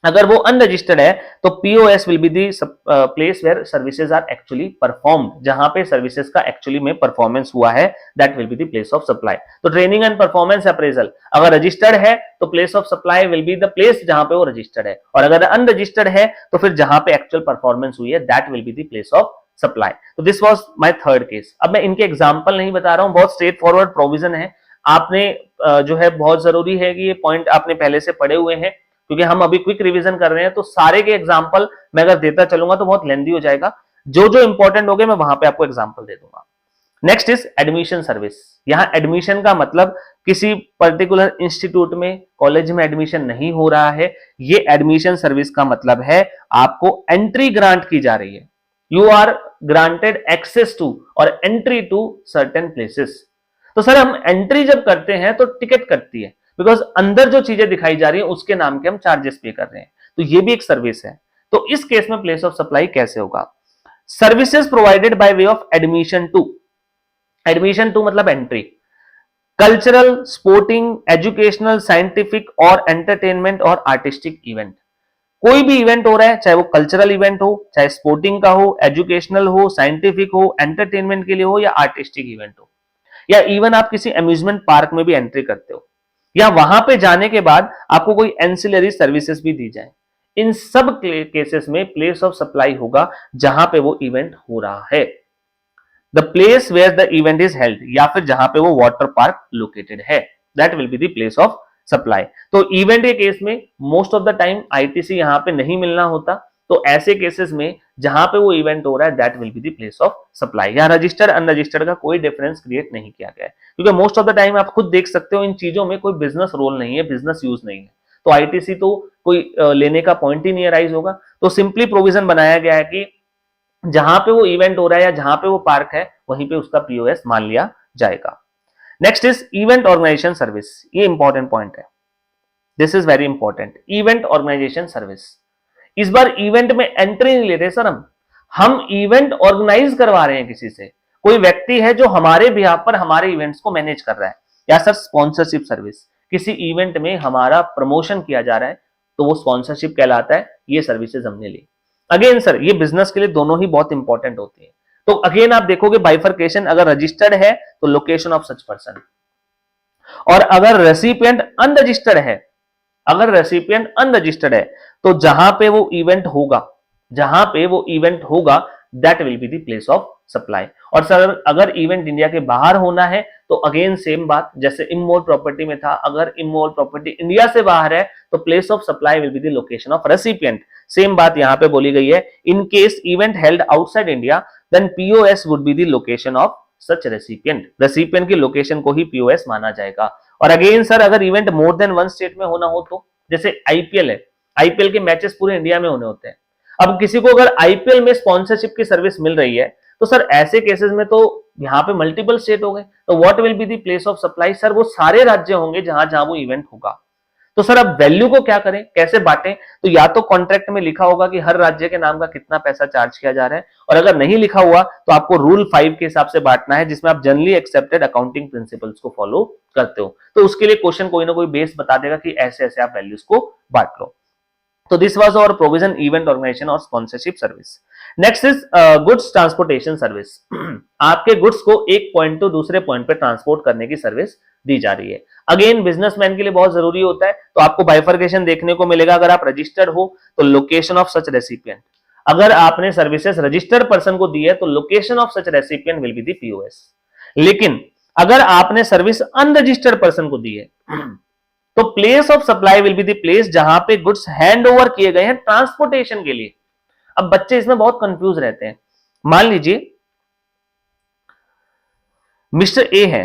अगर वो अनरजिस्टर्ड है तो POS will be the place where services are actually performed, जहां पे सर्विसेज का एक्चुअली में परफॉर्मेंस हुआ है, that will be the place of supply. तो ट्रेनिंग एंड परफॉर्मेंस अप्रेजल अगर रजिस्टर्ड है तो place of supply will be the place जहां पे वो रजिस्टर्ड है, और अगर अनरजिस्टर्ड है तो फिर जहां पे एक्चुअल परफॉर्मेंस हुई है that will be the place of supply. तो this was my third case. अब मैं इनके एग्जांपल नहीं बता रहा हूं, बहुत स्ट्रेट फॉरवर्ड प्रोविजन है। आपने जो है बहुत जरूरी है कि ये पॉइंट आपने पहले से पढ़े हुए हैं, क्योंकि हम अभी क्विक रिवीजन कर रहे हैं, तो सारे के एग्जांपल मैं अगर देता चलूंगा तो बहुत लेंदी हो जाएगा। जो जो इंपॉर्टेंट हो गए मैं वहां पे आपको एग्जांपल दे दूंगा। Next is admission service. यहां एडमिशन का मतलब किसी पर्टिकुलर इंस्टीट्यूट में, कॉलेज में एडमिशन नहीं हो रहा है। ये एडमिशन सर्विस का मतलब है आपको एंट्री ग्रांट की जा रही है, you are granted access to और एंट्री टू सर्टेन प्लेसेस। तो सर हम एंट्री जब करते हैं तो टिकट कटती है, बिकॉज अंदर जो चीजें दिखाई जा रही है उसके नाम के हम चार्जेस पे कर रहे हैं, तो ये भी एक सर्विस है। तो इस केस में प्लेस ऑफ सप्लाई कैसे होगा? Services provided by way of admission to, admission to मतलब entry, cultural, sporting, educational, scientific और एंटरटेनमेंट और आर्टिस्टिक इवेंट। कोई भी इवेंट हो रहा है, चाहे वो कल्चरल इवेंट हो, चाहे स्पोर्टिंग का हो, एजुकेशनल हो, साइंटिफिक हो, एंटरटेनमेंट के लिए हो या आर्टिस्टिक इवेंट हो, या इवन आप किसी अम्यूजमेंट पार्क में भी एंट्री करते हो, या वहां पे जाने के बाद आपको कोई एंसिलरी सर्विसेज भी दी जाए, इन सब केसेस में प्लेस ऑफ सप्लाई होगा जहां पे वो इवेंट हो रहा है। The place where the event is held, या फिर जहां पे वो वाटर पार्क लोकेटेड है, that will be the place of supply. तो इवेंट के केस में most of the time ITC यहां पे नहीं मिलना होता, तो ऐसे केसेस में जहां पे वो इवेंट हो रहा है that will be the place of supply. या रजिस्टर्ड अनरजिस्टर्ड का कोई डिफरेंस क्रिएट नहीं किया गया है, क्योंकि मोस्ट ऑफ द टाइम आप खुद देख सकते हो इन चीजों में कोई बिजनेस रोल नहीं है, बिजनेस यूज नहीं है, तो आईटीसी तो कोई लेने का पॉइंट ही नहीं अराइज होगा। तो सिंपली प्रोविजन बनाया गया है कि जहां पे वो इवेंट हो रहा है या जहां पे वो पार्क है वहीं पे उसका पीओएस मान लिया जाएगा। Next is event organization service, ये इंपॉर्टेंट पॉइंट है, this is very important. Event organization service, इस बार इवेंट में एंट्री नहीं ले रहे सर, हम इवेंट ऑर्गेनाइज करवा रहे हैं किसी से, कोई व्यक्ति है जो हमारे बिहाफ पर हमारे इवेंट्स को मैनेज कर रहा है। या सर स्पॉन्सरशिप सर्विस, किसी इवेंट में हमारा प्रमोशन किया जा रहा है तो वो स्पॉन्सरशिप कहलाता है, ये सर्विसेज हमने ली। अगेन सर ये बिजनेस के लिए दोनों ही बहुत इंपॉर्टेंट होती है। तो अगेन आप देखोगे बाइफर्केशन, अगर रजिस्टर्ड है तो लोकेशन ऑफ सच पर्सन, और अगर रेसिपिएंट अनरजिस्टर्ड है, अगर रेसिपिएंट अनरजिस्टर्ड है तो जहां पे वो इवेंट होगा, जहां पे वो इवेंट होगा that will be the place of supply. और सर अगर इवेंट इंडिया के बाहर होना है तो अगेन सेम बात, जैसे इमोल प्रॉपर्टी में था, अगर इमोल प्रॉपर्टी इंडिया से बाहर है तो place of supply will be the location of recipient. Same बात यहां पे बोली गई है, in case event held outside India then POS would be the location of such recipient, recipient की लोकेशन को ही पीओएस माना जाएगा। और अगेन सर अगर event more than one state में होना हो तो, जैसे आईपीएल है, आईपीएल के मैचेस पूरे इंडिया में होने होते हैं, अब किसी को अगर आईपीएल में स्पॉन्सरशिप की सर्विस मिल रही है तो सर ऐसे केसेस में तो यहाँ पे मल्टीपल स्टेट हो गए, तो what will be the place of supply, sir वो सारे राज्य होंगे जहां जहां वो इवेंट होगा। तो सर अब वैल्यू को क्या करें, कैसे बांटें, तो या तो कॉन्ट्रैक्ट में लिखा होगा कि हर राज्य के नाम का कितना पैसा चार्ज किया जा रहा है, और अगर नहीं लिखा हुआ तो आपको रूल 5 के हिसाब से बांटना है, जिसमें आप जनरली एक्सेप्टेड अकाउंटिंग प्रिंसिपल्स को फॉलो करते हो। तो उसके लिए क्वेश्चन कोई ना कोई बेस बता देगा कि ऐसे ऐसे आप वैल्यूज को बांट लो। तो this was our provision event organization और sponsorship service. Next is goods transportation service, आपके गुड्स को एक पॉइंट टू दूसरे पॉइंट पे ट्रांसपोर्ट करने की सर्विस दी जा रही है। अगेन बिजनेसमैन के लिए बहुत जरूरी होता है, तो आपको बाइफर्केशन देखने को मिलेगा, अगर आप रजिस्टर्ड हो तो लोकेशन ऑफ सच रेसिपिएंट, अगर आपने सर्विसेज रजिस्टर्ड पर्सन को दी है तो location of such recipient will be the POS. लेकिन अगर आपने सर्विस अनरजिस्टर्ड पर्सन को दी है तो place of supply will be the place जहां पे गुड्स हैंड ओवर किए गए हैं ट्रांसपोर्टेशन के लिए। अब बच्चे इसमें बहुत कंफ्यूज रहते हैं, मान लीजिए मिस्टर ए है,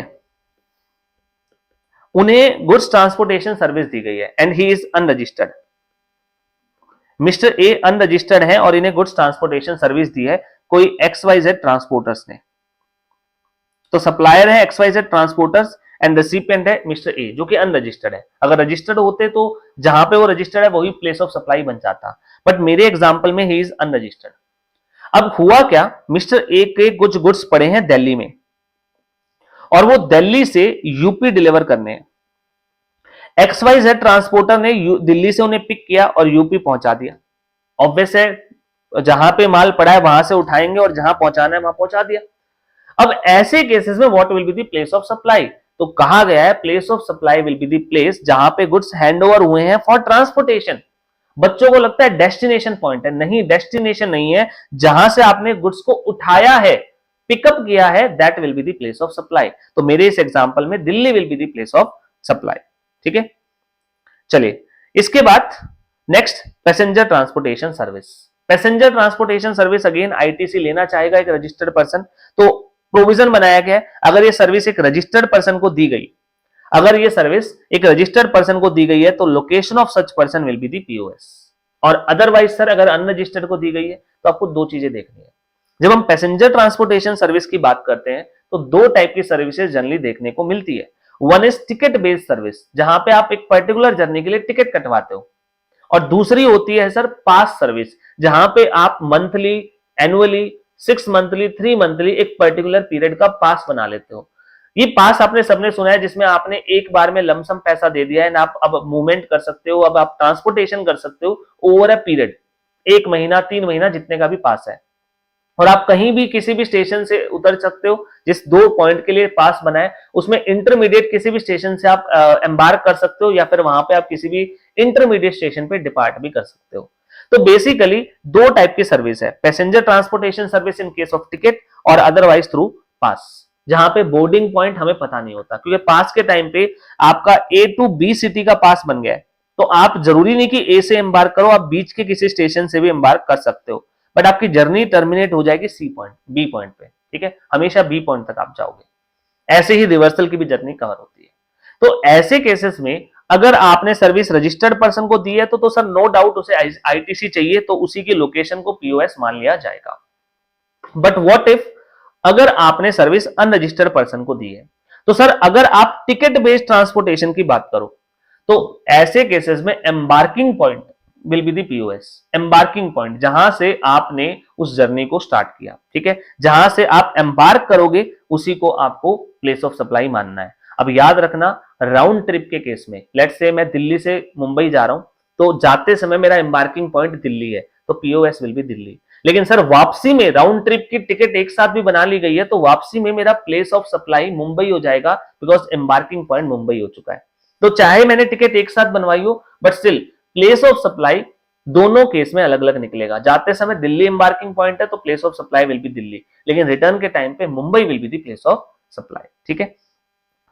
उन्हें गुड्स ट्रांसपोर्टेशन सर्विस दी गई है and he is unregistered, mister A unregistered है और इन्हें गुड्स ट्रांसपोर्टेशन सर्विस दी है कोई XYZ ट्रांसपोर्टर्स ने। तो सप्लायर है XYZ ट्रांसपोर्टर्स एंड रेसिपिएंट है मिस्टर ए जो कि अनरजिस्टर्ड है। अगर रजिस्टर्ड होते तो जहां पे वो रजिस्टर्ड है वही प्लेस ऑफ सप्लाई बन जाता, बट मेरे एग्जांपल में ही इज अनरजिस्टर्ड। अब हुआ क्या, मिस्टर ए के कुछ गुड्स पड़े हैं दिल्ली में और वो दिल्ली से यूपी डिलीवर करने हैं। XYZ ट्रांसपोर्टर ने दिल्ली से उन्हें पिक किया और यूपी पहुंचा दिया। ऑब्वियस है जहां पे माल पड़ा है वहां से उठाएंगे और जहां पहुंचाना है वहां पहुंचा दिया। अब ऐसे केसेस में what will be the place of supply, तो कहा गया है place of supply will be the place जहां पे गुड्स हैंड ओवर हुए हैं फॉर ट्रांसपोर्टेशन। बच्चों को लगता है डेस्टिनेशन पॉइंट है, नहीं डेस्टिनेशन नहीं है, जहां से आपने गुड्स को उठाया है, पिकअप किया है, that will be the place of supply. तो मेरे इस एग्जांपल में Delhi will be the place of supply. ठीक है, चलिए इसके बाद next passenger transportation service. Passenger transportation service again ITC लेना चाहेगा एक रजिस्टर्ड पर्सन, तो प्रोविजन बनाया गया है अगर ये सर्विस एक रजिस्टर्ड पर्सन को दी गई, अगर ये सर्विस एक रजिस्टर्ड पर्सन को दी गई है तो location of such person will be the POS. और अदरवाइज सर अगर अनरजिस्टर्ड को दी गई है तो आपको दो चीजें देखनी है। जब हम पैसेंजर ट्रांसपोर्टेशन सर्विस की बात करते हैं तो दो टाइप की सर्विसेज जनरली देखने को मिलती है। One is ticket based service, जहां पे आप एक पर्टिकुलर जर्नी के लिए टिकट कटवाते हो, और दूसरी होती है सर पास सर्विस, जहां पे आप मंथली, एनुअली, 6 मंथली, 3 मंथली एक पर्टिकुलर पीरियड का पास बना लेते हो। ये पास आपने सबने सुना है जिसमें आपने एक बार में लमसम पैसा दे दिया है, आप अब मूवमेंट कर सकते हो, अब आप ट्रांसपोर्टेशन कर सकते हो ओवर अ पीरियड, 1 महीना, 3 महीना, जितने का भी पास है, और आप कहीं भी किसी भी स्टेशन से उतर सकते हो। जिस 2 पॉइंट के लिए पास बना है उसमें इंटरमीडिएट किसी भी स्टेशन से आप एम्बार्क कर सकते हो, या फिर वहां पे आप किसी भी इंटरमीडिएट स्टेशन पे डिपार्ट भी कर सकते हो। तो बेसिकली दो टाइप की सर्विस है, passenger transportation service in case of ticket और अदरवाइज थ्रू पास, जहां पे बोर्डिंग पॉइंट हमें पता नहीं होता, क्योंकि पास के टाइम पे आपका ए टू बी सिटी का पास बन गया है, तो आप जरूरी नहीं कि ए से एम्बार्क करो, आप बीच के किसी स्टेशन से भी एम्बार्क कर सकते हो, बट आपकी जर्नी टर्मिनेट हो जाएगी सी पॉइंट, बी पॉइंट पे, ठीक है, हमेशा बी पॉइंट तक आप जाओगे। ऐसे ही रिवर्सल की भी जर्नी कवर होती है। तो ऐसे केसेस में अगर आपने सर्विस रजिस्टर्ड पर्सन को दी है तो सर नो डाउट उसे आईटीसी चाहिए, तो उसी की लोकेशन को पीओएस मान लिया जाएगा। बट व्हाट इफ अगर आपने सर्विस अनरजिस्टर्ड पर्सन को दी है, तो सर अगर आप टिकट बेस्ड ट्रांसपोर्टेशन की बात करो तो ऐसे केसेस में embarking point will be the POS. Embarking point जहां से आपने उस जर्नी को स्टार्ट किया, ठीक है, जहां से आप एम्बार्क करोगे उसी को आपको प्लेस ऑफ सप्लाई मानना है। अब याद रखना, राउंड ट्रिप के केस में, लेट्स से मैं दिल्ली से मुंबई जा रहा हूं, तो जाते समय मेरा एम्बार्किंग पॉइंट दिल्ली है, तो पीओएस विल बी दिल्ली। लेकिन सर वापसी में राउंड ट्रिप की टिकट एक साथ भी बना ली गई है, तो वापसी में मेरा प्लेस ऑफ सप्लाई मुंबई हो जाएगा, बिकॉज एम्बार्किंग पॉइंट मुंबई हो चुका है। तो चाहे मैंने टिकट एक साथ बनवाई हो, but still place of supply दोनों केस में अलग अलग निकलेगा। जाते समय दिल्ली एम्बार्किंग पॉइंट है तो place of supply will B Delhi, लेकिन रिटर्न के टाइम पे Mumbai will be the place of supply, ठीक है।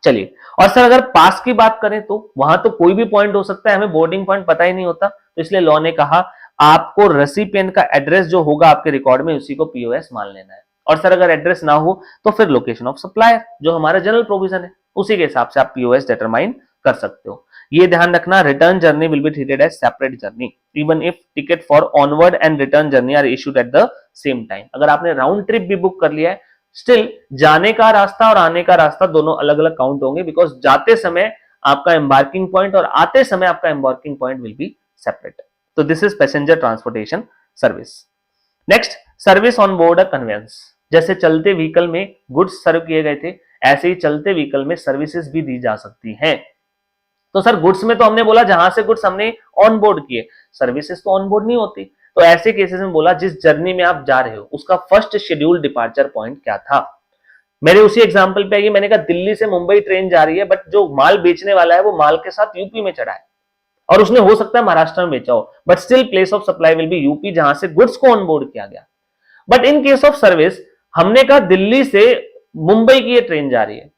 चलिए, और सर अगर पास की बात करें तो वहां तो कोई भी पॉइंट हो सकता है, हमें बोर्डिंग पॉइंट पता ही नहीं होता, तो इसलिए लॉ ने कहा आपको रेसिपिएंट का एड्रेस जो होगा आपके रिकॉर्ड में उसी को पीओएस मान लेना है। और सर अगर एड्रेस ना हो तो फिर लोकेशन ऑफ सप्लायर जो हमारा जनरल प्रोविजन है उसी के हिसाब से आप पीओएस डिटरमाइन कर सकते हो। ये ध्यान रखना, return journey will be treated as separate journey even if ticket for onward and return journey are issued at the same time. अगर आपने राउंड ट्रिप भी बुक कर लिया है, स्टिल जाने का रास्ता और आने का रास्ता दोनों अलग अलग काउंट होंगे, बिकॉज जाते समय आपका एम्बार्किंग पॉइंट और आते समय आपका embarking point will be separate. तो this is passenger transportation service. Next, service on board a conveyance. जैसे चलते व्हीकल में गुड्स सर्व किए गए थे, ऐसे ही चलते व्हीकल में सर्विसेज भी दी जा सकती हैं। तो सर गुड्स में तो हमने बोला जहां से गुड्स हमने ऑन बोर्ड किए, सर्विसेज तो ऑन बोर्ड नहीं होती, तो ऐसे केसेस में बोला जिस जर्नी में आप जा रहे हो उसका फर्स्ट शेड्यूल डिपार्चर पॉइंट क्या था। मेरे उसी एग्जांपल पे आइए, मैंने कहा दिल्ली से मुंबई ट्रेन जा रही है, बट जो माल बेचने वाला है वो माल के साथ यूपी में चढ़ा है और उसने हो सकता है महाराष्ट्र में बेचा हो, but still place of supply will be UP जहां से गुड्स को ऑन बोर्ड किया गया। But in case of service हमने कहा दिल्ली से मुंबई की ये ट्रेन जा रही है,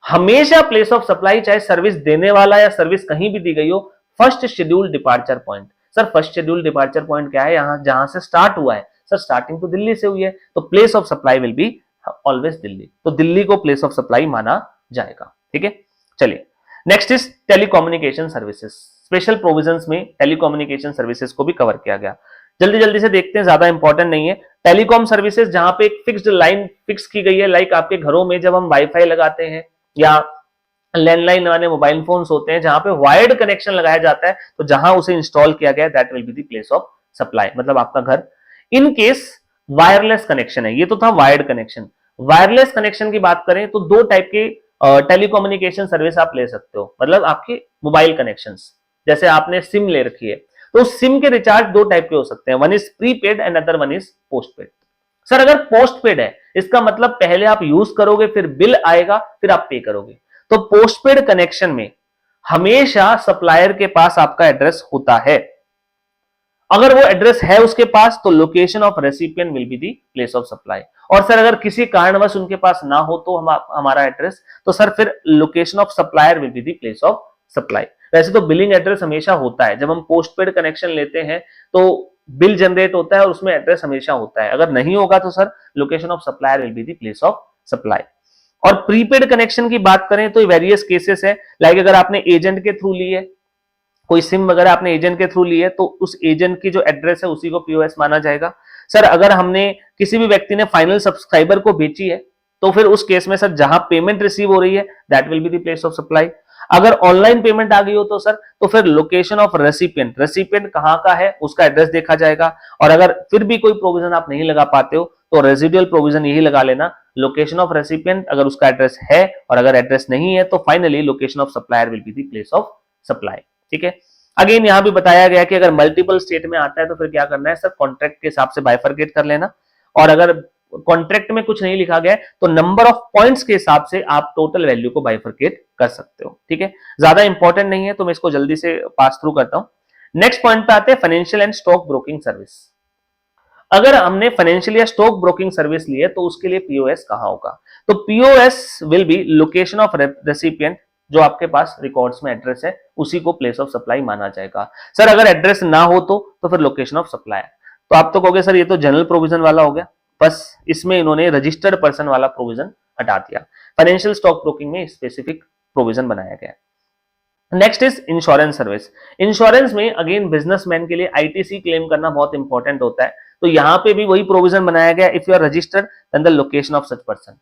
हमेशा प्लेस ऑफ सप्लाई चाहे सर्विस देने वाला या सर्विस कहीं भी दी गई हो, first schedule departure point. Sir first schedule departure point क्या है, यहां जहां से स्टार्ट हुआ है, सर स्टार्टिंग तो दिल्ली से हुई है, तो place of supply will be always Delhi, तो दिल्ली को प्लेस ऑफ सप्लाई माना जाएगा, ठीक है। चलिए, next is telecommunication services. Special provisions में टेलीकम्युनिकेशन सर्विसेज को भी कवर किया गया। जल्दी जल्दी से देखते हैं, ज्यादा इंपॉर्टेंट नहीं है। टेलीकॉम सर्विसेज जहां पे एक फिक्स्ड लाइन फिक्स की गई है, लाइक आपके घरों में जब हम वाईफाई लगाते हैं या लैंडलाइन वाले मोबाइल फोन्स होते हैं जहां पे वायर्ड कनेक्शन लगाया जाता है, तो जहां उसे इंस्टॉल किया गया that will be the place of supply, मतलब आपका घर। इन केस वायरलेस कनेक्शन है, ये तो था वायर्ड कनेक्शन। वायरलेस कनेक्शन की बात करें तो दो टाइप के टेलीकम्युनिकेशन सर्विस आप ले सकते हो, मतलब आपके मोबाइल कनेक्शंस। जैसे आपने सिम ले रखी है तो सिम के रिचार्ज दो टाइप के हो सकते हैं, one is prepaid and other one is postpaid. Sir अगर पोस्टपेड है इसका मतलब पहले आप यूज करोगे, फिर बिल आएगा, फिर आप पे करोगे। तो पोस्टपेड कनेक्शन में हमेशा सप्लायर के पास आपका एड्रेस होता है। अगर वो एड्रेस है उसके पास तो location of recipient will be the place of supply. और सर अगर किसी कारणवश उनके पास ना हो तो हमारा एड्रेस, तो सर फिर location of supplier will be the place of supply. वैसे तो बिलिंग एड्रेस हमेशा होता है, जब हम पोस्टपेड कनेक्शन लेते हैं तो बिल जनरेट होता है और उसमें एड्रेस हमेशा होता है। अगर नहीं होगा तो sir location of supplier will be the place of supply. और प्रीपेड कनेक्शन की बात करें तो वेरियस केसेस है, लाइक अगर आपने एजेंट के थ्रू ली है, कोई सिम वगैरह आपने एजेंट के थ्रू ली है, तो उस एजेंट की जो एड्रेस है उसी को पीओएस माना जाएगा। सर अगर हमने किसी भी व्यक्ति ने फाइनल सब्सक्राइबर को बेची है तो फिर उस केस में सर जहां पेमेंट रिसीव हो रही है that will be the place of supply. अगर ऑनलाइन पेमेंट आ गई हो तो सर तो फिर लोकेशन ऑफ रेसिपिएंट, रेसिपिएंट कहां का है उसका एड्रेस देखा जाएगा। और अगर फिर भी कोई प्रोविजन आप नहीं लगा पाते हो तो रेजिडुअल प्रोविजन यही लगा लेना, लोकेशन ऑफ रेसिपिएंट अगर उसका एड्रेस है, और अगर एड्रेस नहीं है तो finally location of supplier will be the place of supply, ठीक है। अगेन यहां भी बताया गया कि अगर मल्टीपल स्टेट में आता है तो फिर क्या करना है, सर कॉन्ट्रैक्ट के हिसाब से बाइफरकेट कर लेना। और अगर कॉन्ट्रैक्ट में कुछ नहीं लिखा गया तो नंबर ऑफ पॉइंट्स के हिसाब से आप टोटल वैल्यू को बाइफरकेट कर सकते हो, ठीक है। ज्यादा इंपॉर्टेंट नहीं है तो मैं इसको जल्दी से पास थ्रू करता हूं। नेक्स्ट पॉइंट पे आते हैं financial and stock broking service. अगर हमने फाइनेंशियल या स्टॉक ब्रोकिंग सर्विस ली है तो उसके लिए पीओएस कहां होगा। तो POS will B location of recipient, जो आपके पास रिकॉर्ड्स में एड्रेस है उसी को प्लेस ऑफ सप्लाई माना जाएगा। सर अगर एड्रेस ना हो तो फिर लोकेशन ऑफ सप्लाई। तो आप तो कहोगे सर ये तो जनरल प्रोविजन वाला हो गया, बस इसमें इन्होंने रजिस्टर्ड पर्सन वाला प्रोविजन हटा दिया। फाइनेंशियल स्टॉक ब्रोकिंग में स्पेसिफिक प्रोविजन बनाया गया। Next is insurance service. Insurance में अगेन बिजनेसमैन के लिए आईटीसी क्लेम करना बहुत इंपॉर्टेंट होता है, तो यहां पे भी वही प्रोविजन बनाया गया, if you are registered then the location of such person.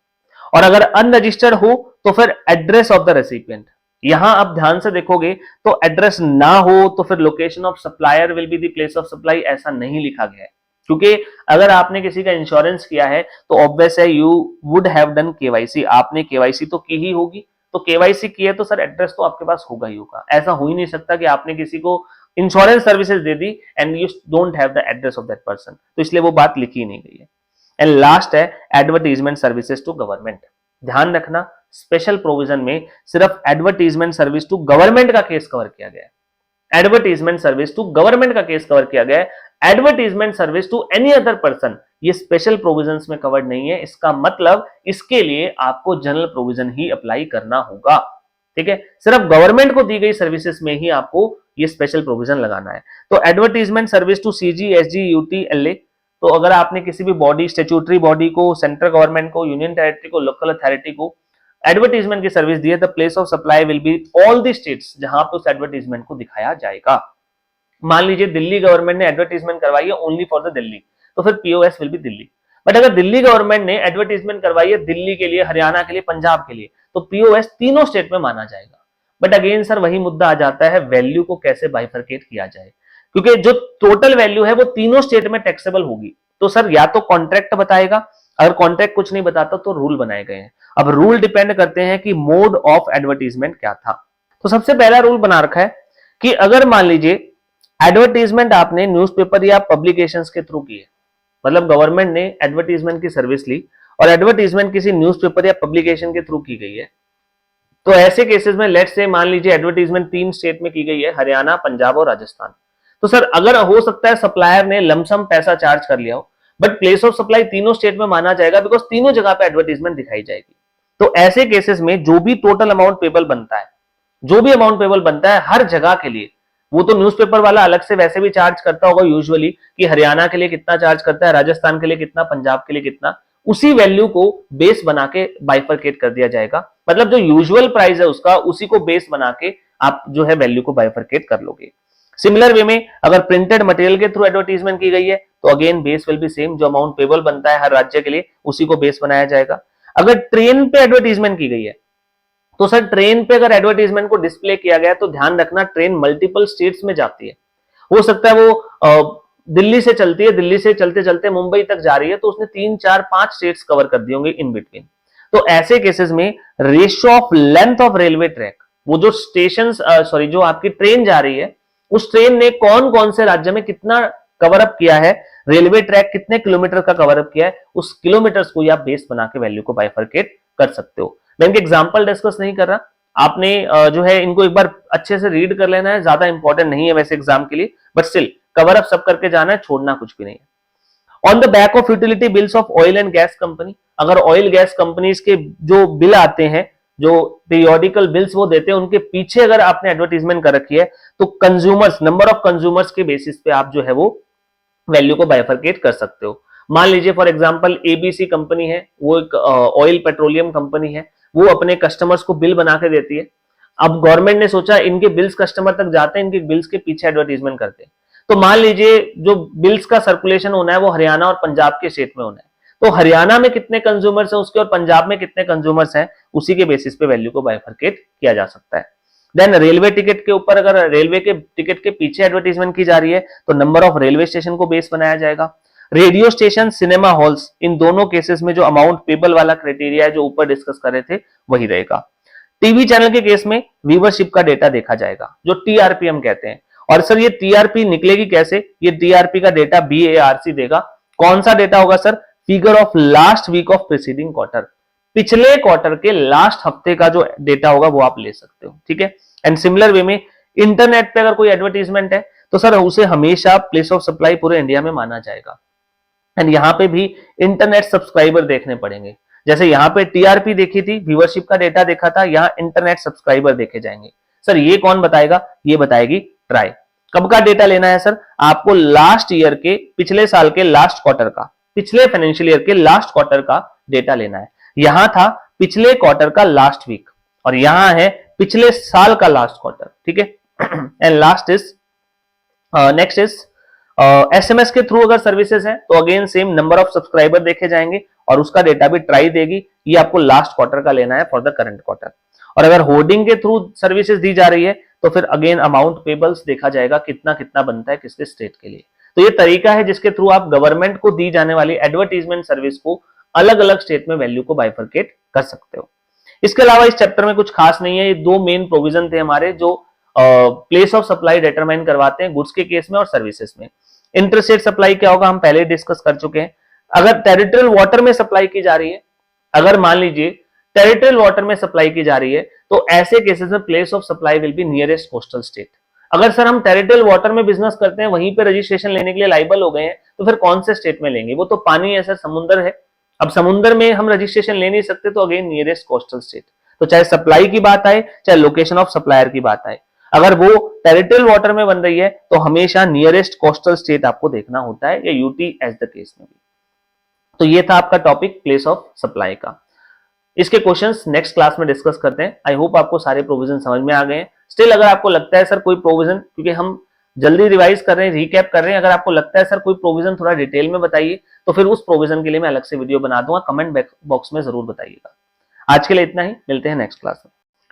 और अगर अनरजिस्टर्ड हो तो फिर एड्रेस ऑफ द रेसिपिएंट। यहां आप ध्यान से देखोगे तो एड्रेस ना हो तो फिर location of supplier will be the place of supply, ऐसा नहीं लिखा गया है। क्योंकि अगर आपने किसी का इंश्योरेंस किया है तो ऑब्वियस है you would have done KYC, आपने केवाईसी तो की ही होगी, तो केवाईसी की है तो सर एड्रेस तो आपके पास होगा ही होगा। ऐसा हो ही नहीं सकता कि आपने किसी को इंश्योरेंस सर्विसेज दे दी and you don't have the address of that person, तो इसलिए वो बात लिखी नहीं गई है। एंड लास्ट है एडवर्टीजमेंट सर्विसेज टू गवर्नमेंट। ध्यान रखना स्पेशल प्रोविजन में सिर्फ एडवर्टीजमेंट सर्विस टू गवर्नमेंट का केस कवर किया गया है, एडवर्टीजमेंट सर्विस टू गवर्नमेंट का केस कवर किया गया है। Advertisement service to any other person ये स्पेशल प्रोविजंस में कवर्ड नहीं है, इसका मतलब इसके लिए आपको जनरल प्रोविजन ही अप्लाई करना होगा। ठीक है, सिर्फ गवर्नमेंट को दी गई सर्विसेज में ही आपको ये स्पेशल प्रोविजन लगाना है। तो advertisement service to CG, SG, UT, LA, तो अगर आपने किसी भी बॉडी, स्टैट्यूटरी बॉडी को, सेंट्रल गवर्नमेंट को, यूनियन टेरिटरी को, लोकल अथॉरिटी को एडवर्टीजमेंट की सर्विस दी है, the place of supply will be all the states जहां पे उस एडवर्टीजमेंट को दिखाया जाएगा। मान लीजिए दिल्ली गवर्नमेंट ने एडवर्टीजमेंट करवाई है ओनली फॉर द दिल्ली, तो फिर POS will B Delhi. But अगर दिल्ली गवर्नमेंट ने एडवर्टीजमेंट करवाई है दिल्ली के लिए, हरियाणा के लिए, पंजाब के लिए, तो पीओएस तीनों स्टेट में माना जाएगा। बट अगेन सर वही मुद्दा आ जाता है, वैल्यू को कैसे बाइफरकेट किया जाए, क्योंकि जो टोटल वैल्यू है वो तीनों स्टेट में टैक्सेबल होगी। तो सर या तो कॉन्ट्रैक्ट बताएगा, अगर कॉन्ट्रैक्ट कुछ नहीं बताता तो रूल बनाए गए हैं। अब रूल डिपेंड करते हैं कि मोड ऑफ एडवर्टीजमेंट क्या था। तो सबसे पहला रूल बना रखा है कि अगर मान लीजिए एडवर्टीजमेंट आपने न्यूज़पेपर या पब्लिकेशंस के थ्रू की है, मतलब गवर्नमेंट ने एडवर्टीजमेंट की सर्विस ली और एडवर्टीजमेंट किसी न्यूज़पेपर या पब्लिकेशन के थ्रू की गई है, तो ऐसे केसेस में लेट्स से मान लीजिए एडवर्टीजमेंट 3 स्टेट में की गई है, हरियाणा, पंजाब और राजस्थान। तो सर अगर हो सकता है सप्लायर ने लमसम पैसा चार्ज कर लिया हो, बट प्लेस ऑफ सप्लाई तीनों स्टेट में माना जाएगा बिकॉज तीनों जगह पे एडवर्टीजमेंट दिखाई जाएगी। तो ऐसे केसेस में जो भी टोटल अमाउंट पेबल बनता है, जो भी अमाउंट पेबल बनता है हर जगह के लिए, वो तो न्यूज़पेपर वाला अलग से वैसे भी चार्ज करता होगा यूजुअली कि हरियाणा के लिए कितना चार्ज करता है, राजस्थान के लिए कितना, पंजाब के लिए कितना, उसी वैल्यू को बेस बना के बाइफरकेट कर दिया जाएगा। मतलब जो यूजुअल प्राइस है उसका, उसी को बेस बना के आप जो है वैल्यू को बाइफरकेट कर लोगे। सिमिलर वे में अगर प्रिंटेड मटेरियल के थ्रू एडवर्टीजमेंट की गई है तो again base will be same, जो अमाउंट पेबल बनता है हर राज्य के लिए उसी को बेस बनाया जाएगा। अगर ट्रेन पे एडवर्टीजमेंट की गई है तो सर ट्रेन पे अगर एडवर्टीजमेंट को डिस्प्ले किया गया तो ध्यान रखना ट्रेन मल्टीपल स्टेट्स में जाती है। हो सकता है वो दिल्ली से चलती है, दिल्ली से चलते चलते मुंबई तक जा रही है, तो उसने 3, 4, 5 स्टेट्स कवर कर दिए होंगे इन बिटवीन। तो ऐसे केसेस में ratio of length of railway track, वो जो स्टेशन जो आपकी ट्रेन जा रही है उस ट्रेन ने कौन कौन से राज्य में कितना कवर अप किया है, रेलवे ट्रैक कितने किलोमीटर का कवर अप किया है, उस किलोमीटर्स को आप बेस बना के वैल्यू को बाइफरकेट कर सकते हो। मैं इनके एग्जांपल डिस्कस नहीं कर रहा, आपने जो है इनको एक बार अच्छे से रीड कर लेना है, ज्यादा इंपॉर्टेंट नहीं है वैसे एग्जाम के लिए, बट स्टिल कवर अप सब करके जाना है, छोड़ना कुछ भी नहीं है। On the back of utility bills of oil and gas company, अगर ऑयल गैस कंपनीज के जो बिल आते हैं, जो पीरियोडिकल बिल्स वो देते हैं, उनके पीछे अगर आपने एडवर्टीजमेंट कर रखी है तो कंज्यूमर्स, नंबर ऑफ कंज्यूमर्स के बेसिस पे आप जो है वो वैल्यू को बाइफरकेट कर सकते हो। मान लीजिए फॉर एग्जांपल एबीसी कंपनी है, वो एक ऑयल पेट्रोलियम कंपनी है, वो अपने कस्टमर्स को बिल बना के देती है। अब गवर्नमेंट ने सोचा इनके बिल्स कस्टमर तक जाते हैं, इनके बिल्स के पीछे एडवर्टीजमेंट करते हैं। तो मान लीजिए जो बिल्स का सर्कुलेशन होना है वो हरियाणा और पंजाब के स्टेट में होना है, तो हरियाणा में कितने कंज्यूमर्स हैं उसके और पंजाब में कितने कंज्यूमर्स हैं, उसी के बेसिस पे वैल्यू को बाइफरकेट किया जा सकता है। देन रेलवे टिकट के ऊपर अगर रेलवे के टिकट के पीछे एडवर्टीजमेंट की जा रही है तो नंबर ऑफ रेलवे स्टेशन को बेस बनाया जाएगा। रेडियो स्टेशन, सिनेमा हॉल्स, इन दोनों केसेस में जो अमाउंट पेबल वाला क्राइटेरिया है जो ऊपर डिस्कस कर रहे थे वही रहेगा। टीवी चैनल के केस में व्यूवरशिप का डेटा देखा जाएगा, जो टीआरपी हम कहते हैं। और सर ये टीआरपी निकलेगी कैसे, ये टीआरपी का डेटा बीएआरसी देगा। कौन सा डेटा होगा sir, figure of last week of preceding quarter, पिछले क्वार्टर के लास्ट हफ्ते का जो डेटा होगा वो आप ले सकते हो। ठीक है, एंड सिमिलर वे में इंटरनेट पे अगर कोई एडवर्टीजमेंट है तो सर उसे हमेशा प्लेस ऑफ सप्लाई पूरे इंडिया में माना जाएगा। एंड यहाँ पे भी इंटरनेट सब्सक्राइबर देखने पड़ेंगे। जैसे यहाँ पे टीआरपी देखी थी, व्यूअरशिप का डेटा देखा था, यहाँ इंटरनेट सब्सक्राइबर देखे जाएंगे। सर ये कौन बताएगा? ये बताएगी ट्राई। कब का डेटा लेना है सर? आपको लास्ट ईयर के, पिछले साल के लास्ट क्वार्टर का, पिछले फाइनेंशियल ईयर के लास्ट क्वार्टर का डेटा लेना है। यहां था पिछले क्वार्टर का लास्ट वीक और यहां है पिछले साल का लास्ट क्वार्टर, ठीक है। And last is next is SMS के थ्रू अगर सर्विसेज है तो again same number of subscriber देखे जाएंगे और उसका डेटा भी ट्राई देगी। ये आपको लास्ट क्वार्टर का लेना है फॉर द करंट क्वार्टर। और अगर होर्डिंग के थ्रू सर्विसेज दी जा रही है तो फिर अगेन अमाउंट पेबल्स देखा जाएगा, कितना कितना बनता है किसके स्टेट के लिए। तो ये तरीका है जिसके थ्रू आप गवर्नमेंट को दी जाने वाली एडवर्टीजमेंट सर्विस को अलग अलग स्टेट में वैल्यू को बाइफरकेट कर सकते हो। इसके अलावा इस चैप्टर में कुछ खास नहीं है। ये दो मेन प्रोविजन थे हमारे जो प्लेस ऑफ सप्लाई डिटरमाइन करवाते हैं गुड्स के केस में और सर्विसेज में। इंटरस्टेट सप्लाई क्या होगा हम पहले डिस्कस कर चुके हैं। अगर टेरिटोरियल वाटर में सप्लाई की जा रही है, अगर मान लीजिए टेरिटोरियल वाटर में सप्लाई की जा रही है तो ऐसे केसेस में place of supply will B nearest coastal state. अगर सर हम टेरिटोरियल वाटर में बिजनेस करते हैं, वहीं पे रजिस्ट्रेशन लेने के लिए लाइबल हो गए हैं, तो फिर कौन से स्टेट में लेंगे? वो तो पानी है सर, समुद्र है। अब समुद्र में हम रजिस्ट्रेशन ले नहीं सकते तो अगेन नियरेस्ट कोस्टल स्टेट। तो चाहे सप्लाई की बात आए चाहे लोकेशन ऑफ सप्लायर की बात आए, अगर वो टेरिटोरियल वाटर में बन रही है तो हमेशा नियरेस्ट कोस्टल स्टेट आपको देखना होता है, या यूटी एज द केस में भी। तो ये था आपका टॉपिक प्लेस ऑफ सप्लाई का। इसके क्वेश्चंस नेक्स्ट क्लास में डिस्कस करते हैं। आई होप आपको सारे प्रोविजन समझ में आ गए हैं। स्टिल अगर आपको लगता है सर कोई प्रोविजन, क्योंकि हम जल्दी रिवाइज कर रहे हैं, रिकैप कर रहे हैं, अगर आपको लगता है सर कोई प्रोविजन थोड़ा डिटेल में बताइए तो फिर उस प्रोविजन के लिए मैं अलग से वीडियो बना दूंगा, कमेंट बॉक्स में जरूर बताइएगा। आज के लिए इतना ही, मिलते हैं नेक्स्ट क्लास में।